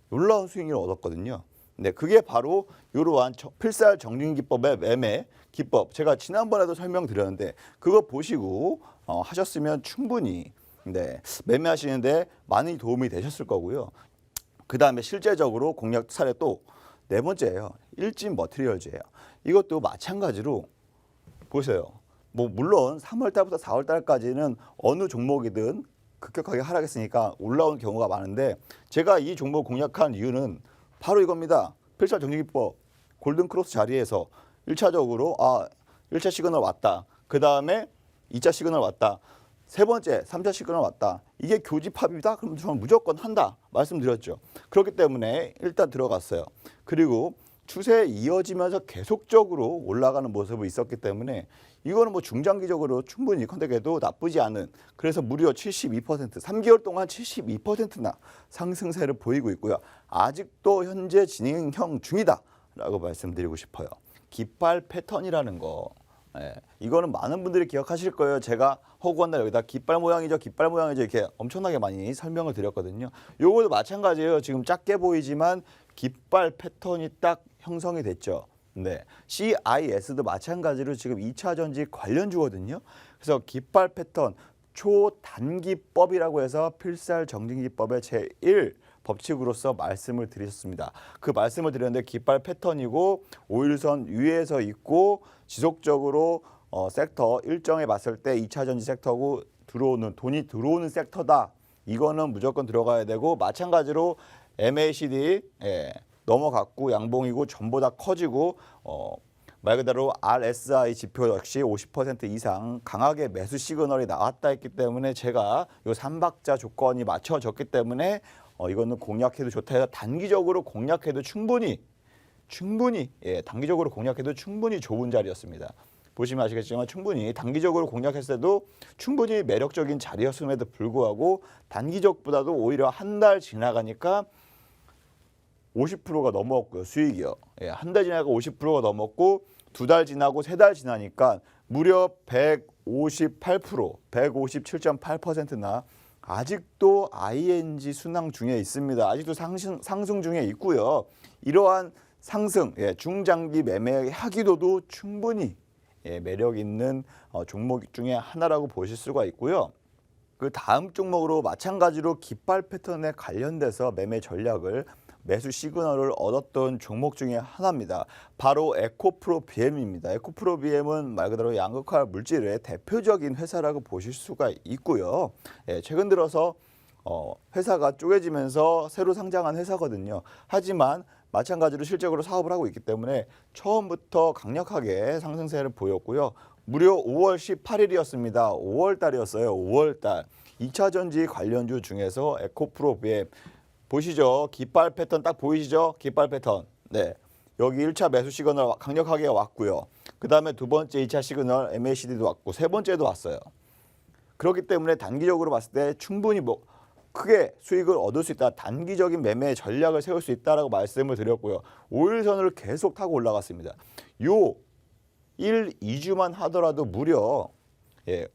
놀라운 수익률을 얻었거든요. 네, 그게 바로 이러한 필살 정진 기법의 매매 기법. 제가 지난번에도 설명드렸는데 그거 보시고 하셨으면 충분히 매매하시는데 많이 도움이 되셨을 거고요. 그 다음에 실제적으로 공략 사례 또 네 번째예요. 일진 머티리얼즈예요. 이것도 마찬가지로 보세요. 뭐 물론 3월 달부터 4월 달까지는 어느 종목이든 급격하게 하락했으니까 올라온 경우가 많은데, 제가 이 종목 공략한 이유는 바로 이겁니다. 필살 정리기법 골든 크로스 자리에서 1차적으로 1차 시그널 왔다. 그 다음에 2차 시그널 왔다. 세 번째, 3차 시그널 왔다. 이게 교집합이다? 그럼 저는 무조건 한다 말씀드렸죠. 그렇기 때문에 일단 들어갔어요. 그리고 추세 이어지면서 계속적으로 올라가는 모습이 있었기 때문에 이거는 뭐 중장기적으로 충분히 컨택해도 나쁘지 않은, 그래서 무려 72%, 3개월 동안 72%나 상승세를 보이고 있고요. 아직도 현재 진행형 중이다라고 말씀드리고 싶어요. 깃발 패턴이라는 거, 이거는 많은 분들이 기억하실 거예요. 제가 허구한 날 여기다 깃발 모양이죠, 깃발 모양이죠 이렇게 엄청나게 많이 설명을 드렸거든요. 요것도 마찬가지예요. 지금 작게 보이지만 깃발 패턴이 딱 형성이 됐죠. 네, CIS도 마찬가지로 지금 2차 전지 관련주거든요. 그래서 깃발 패턴 초단기법이라고 해서 필살 정진기법의 제1 법칙으로서 말씀을 드렸습니다. 그 말씀을 드렸는데 깃발 패턴이고 5일선 위에서 있고 지속적으로 섹터 일정에 봤을 때 2차 전지 섹터고 돈이 들어오는 섹터다. 이거는 무조건 들어가야 되고, 마찬가지로 MACD 넘어갔고 양봉이고 전보다 커지고 말 그대로 RSI 지표 역시 50% 이상 강하게 매수 시그널이 나왔다 했기 때문에 제가 이 3박자 조건이 맞춰졌기 때문에 이거는 공략해도 좋다 해서 단기적으로 공략해도 충분히 단기적으로 공략해도 충분히 좋은 자리였습니다. 보시면 아시겠지만 충분히 단기적으로 공략했을 때도 충분히 매력적인 자리였음에도 불구하고 단기적보다도 오히려 한 달 지나가니까 50%가 넘었고요. 수익이요. 한 달 지나가 50%가 넘었고 두 달 지나고 세 달 지나니까 무려 158%, 157.8%나 아직도 ING 순항 중에 있습니다. 아직도 상승 중에 있고요. 이러한 상승, 중장기 매매하기도 충분히 매력 있는 종목 중에 하나라고 보실 수가 있고요. 그 다음 종목으로 마찬가지로 깃발 패턴에 관련돼서 매매 전략을 매수 시그널을 얻었던 종목 중에 하나입니다. 바로 에코프로 BM입니다. 에코프로 BM은 말 그대로 양극화 물질의 대표적인 회사라고 보실 수가 있고요. 최근 들어서 회사가 쪼개지면서 새로 상장한 회사거든요. 하지만 마찬가지로 실적으로 사업을 하고 있기 때문에 처음부터 강력하게 상승세를 보였고요. 무려 5월 18일이었습니다. 5월 달이었어요. 5월 달. 2차 전지 관련주 중에서 에코프로 BM 보시죠. 깃발 패턴 딱 보이시죠? 깃발 패턴. 네. 여기 1차 매수 시그널 강력하게 왔고요. 그 다음에 두 번째 2차 시그널 MACD도 왔고 세 번째도 왔어요. 그렇기 때문에 단기적으로 봤을 때 충분히 크게 수익을 얻을 수 있다. 단기적인 매매 전략을 세울 수 있다라고 말씀을 드렸고요. 5일선을 계속 타고 올라갔습니다. 요 1, 2주만 하더라도 무려 1,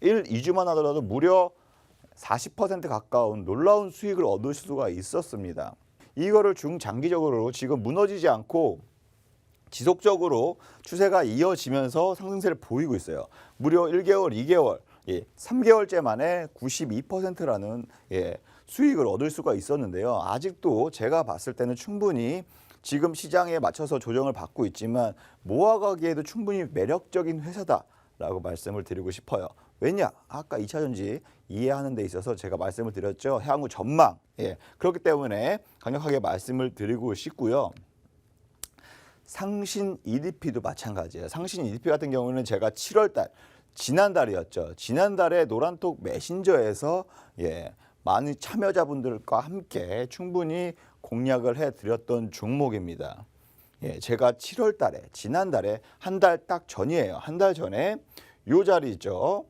2주만 하더라도 무려 40% 가까운 놀라운 수익을 얻을 수가 있었습니다. 이거를 중장기적으로 지금 무너지지 않고 지속적으로 추세가 이어지면서 상승세를 보이고 있어요. 무려 1개월, 2개월, 3개월째 만에 92%라는 수익을 얻을 수가 있었는데요. 아직도 제가 봤을 때는 충분히 지금 시장에 맞춰서 조정을 받고 있지만 모아가기에도 충분히 매력적인 회사다라고 말씀을 드리고 싶어요. 왜냐? 아까 2차전지 이해하는 데 있어서 제가 말씀을 드렸죠. 향후 전망. 그렇기 때문에 강력하게 말씀을 드리고 싶고요. 상신 EDP도 마찬가지예요. 상신 EDP 같은 경우는 제가 7월달 지난달이었죠. 지난달에 노란톡 메신저에서 많은 참여자분들과 함께 충분히 공략을 해드렸던 종목입니다. 제가 7월달에 지난달에 한 달 딱 전이에요. 한 달 전에 요 자리죠.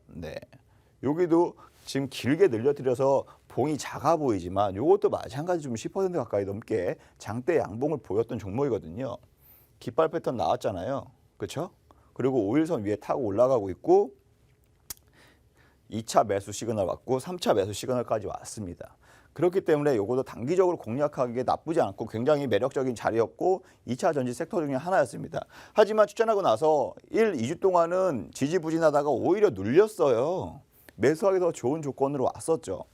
여기도 지금 길게 늘려드려서 봉이 작아 보이지만 요것도 마찬가지 좀 10% 가까이 넘게 장대 양봉을 보였던 종목이거든요. 깃발 패턴 나왔잖아요. 그렇죠? 그리고 5일선 위에 타고 올라가고 있고 2차 매수 시그널 왔고 3차 매수 시그널까지 왔습니다. 그렇기 때문에 이것도 단기적으로 공략하기에 나쁘지 않고 굉장히 매력적인 자리였고 2차 전지 섹터 중에 하나였습니다. 하지만 추천하고 나서 1, 2주 동안은 지지부진하다가 오히려 눌렸어요. 매수하기 더 좋은 조건으로 왔었죠.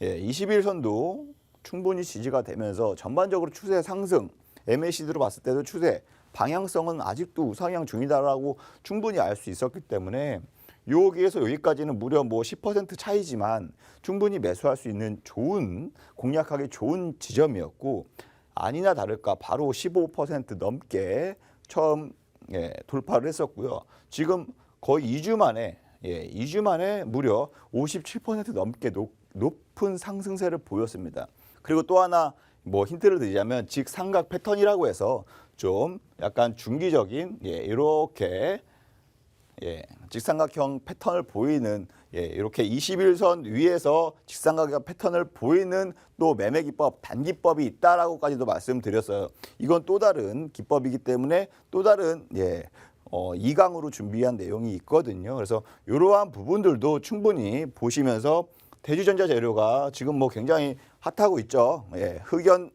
21선도 충분히 지지가 되면서 전반적으로 추세 상승, MACD로 봤을 때도 추세, 방향성은 아직도 우상향 중이다라고 충분히 알 수 있었기 때문에 여기에서 여기까지는 무려 10% 차이지만 충분히 매수할 수 있는 좋은 공략하기 좋은 지점이었고 아니나 다를까 바로 15% 넘게 처음 돌파를 했었고요. 지금 거의 2주 만에 2주 만에 무려 57% 넘게 높은 상승세를 보였습니다. 그리고 또 하나 힌트를 드리자면 직삼각 패턴이라고 해서 좀 약간 중기적인 이렇게 직삼각형 패턴을 보이는 이렇게 21선 위에서 직삼각형 패턴을 보이는 또 매매 기법, 단기법이 있다라고까지도 말씀드렸어요. 이건 또 다른 기법이기 때문에 또 다른 2강으로 준비한 내용이 있거든요. 그래서 이러한 부분들도 충분히 보시면서 대주전자 재료가 지금 굉장히 핫하고 있죠. 흑연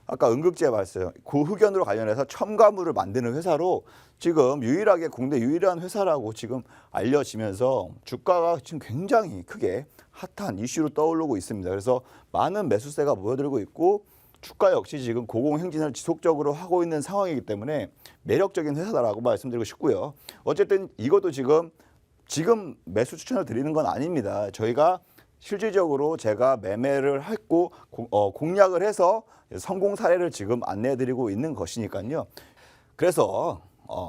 아까 응급제 봤어요. 그 흑연으로 관련해서 첨가물을 만드는 회사로 지금 유일하게 국내 유일한 회사라고 지금 알려지면서 주가가 지금 굉장히 크게 핫한 이슈로 떠오르고 있습니다. 그래서 많은 매수세가 모여들고 있고 주가 역시 지금 고공행진을 지속적으로 하고 있는 상황이기 때문에 매력적인 회사다라고 말씀드리고 싶고요. 어쨌든 이것도 지금 매수 추천을 드리는 건 아닙니다. 저희가 실질적으로 제가 매매를 했고 공략을 해서 성공 사례를 지금 안내해드리고 있는 것이니까요. 그래서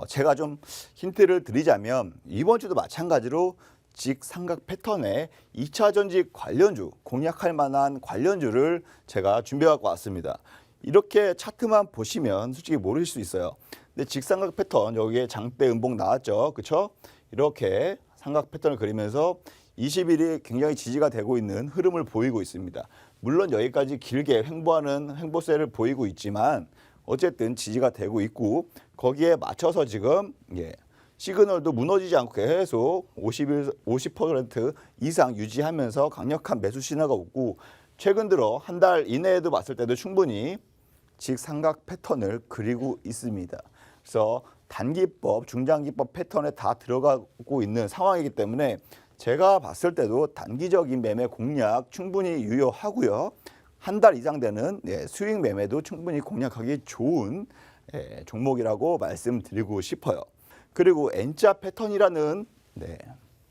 제가 좀 힌트를 드리자면 이번 주도 마찬가지로 직삼각 패턴의 2차 전지 관련주, 공략할 만한 관련주를 제가 준비해갖고 왔습니다. 이렇게 차트만 보시면 솔직히 모르실 수 있어요. 근데 직삼각 패턴 여기에 장대 음봉 나왔죠. 그렇죠? 이렇게 삼각 패턴을 그리면서 20일이 굉장히 지지가 되고 있는 흐름을 보이고 있습니다. 물론 여기까지 길게 횡보하는 횡보세를 보이고 있지만 어쨌든 지지가 되고 있고 거기에 맞춰서 지금 시그널도 무너지지 않고 계속 50% 이상 유지하면서 강력한 매수 신호가 오고 최근 들어 한 달 이내에도 봤을 때도 충분히 직삼각 패턴을 그리고 있습니다. 그래서 단기법, 중장기법 패턴에 다 들어가고 있는 상황이기 때문에 제가 봤을 때도 단기적인 매매 공략 충분히 유효하고요. 한 달 이상 되는 수익 매매도 충분히 공략하기 좋은 종목이라고 말씀드리고 싶어요. 그리고 N자 패턴이라는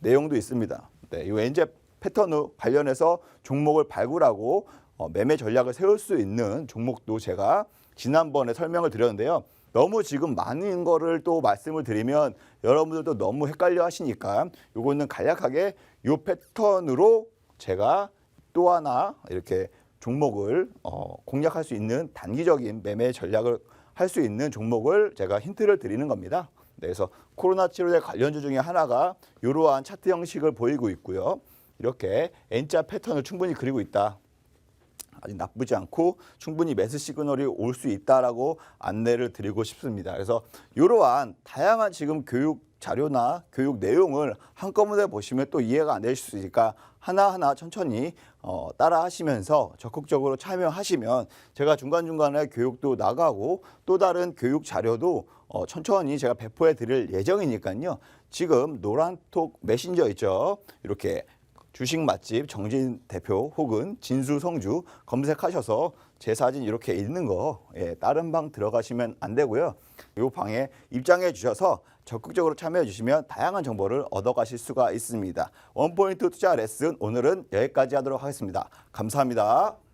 내용도 있습니다. 이 N자 패턴 관련해서 종목을 발굴하고 매매 전략을 세울 수 있는 종목도 제가 지난번에 설명을 드렸는데요. 너무 지금 많은 거를 또 말씀을 드리면 여러분들도 너무 헷갈려 하시니까 요거는 간략하게 요 패턴으로 제가 또 하나 이렇게 종목을 공략할 수 있는 단기적인 매매 전략을 할 수 있는 종목을 제가 힌트를 드리는 겁니다. 그래서 코로나 치료제 관련주 중에 하나가 이러한 차트 형식을 보이고 있고요. 이렇게 N자 패턴을 충분히 그리고 있다. 아주 나쁘지 않고 충분히 매수 시그널이 올 수 있다라고 안내를 드리고 싶습니다. 그래서 이러한 다양한 지금 교육 자료나 교육 내용을 한꺼번에 보시면 또 이해가 안 되실 수 있으니까 하나하나 천천히 따라 하시면서 적극적으로 참여하시면 제가 중간중간에 교육도 나가고 또 다른 교육 자료도 천천히 제가 배포해 드릴 예정이니까요. 지금 노란톡 메신저 있죠. 이렇게 주식 맛집 정진 대표 혹은 진수 성주 검색하셔서 제 사진 이렇게 있는 거 다른 방 들어가시면 안 되고요. 이 방에 입장해 주셔서 적극적으로 참여해 주시면 다양한 정보를 얻어가실 수가 있습니다. 원포인트 투자 레슨 오늘은 여기까지 하도록 하겠습니다. 감사합니다.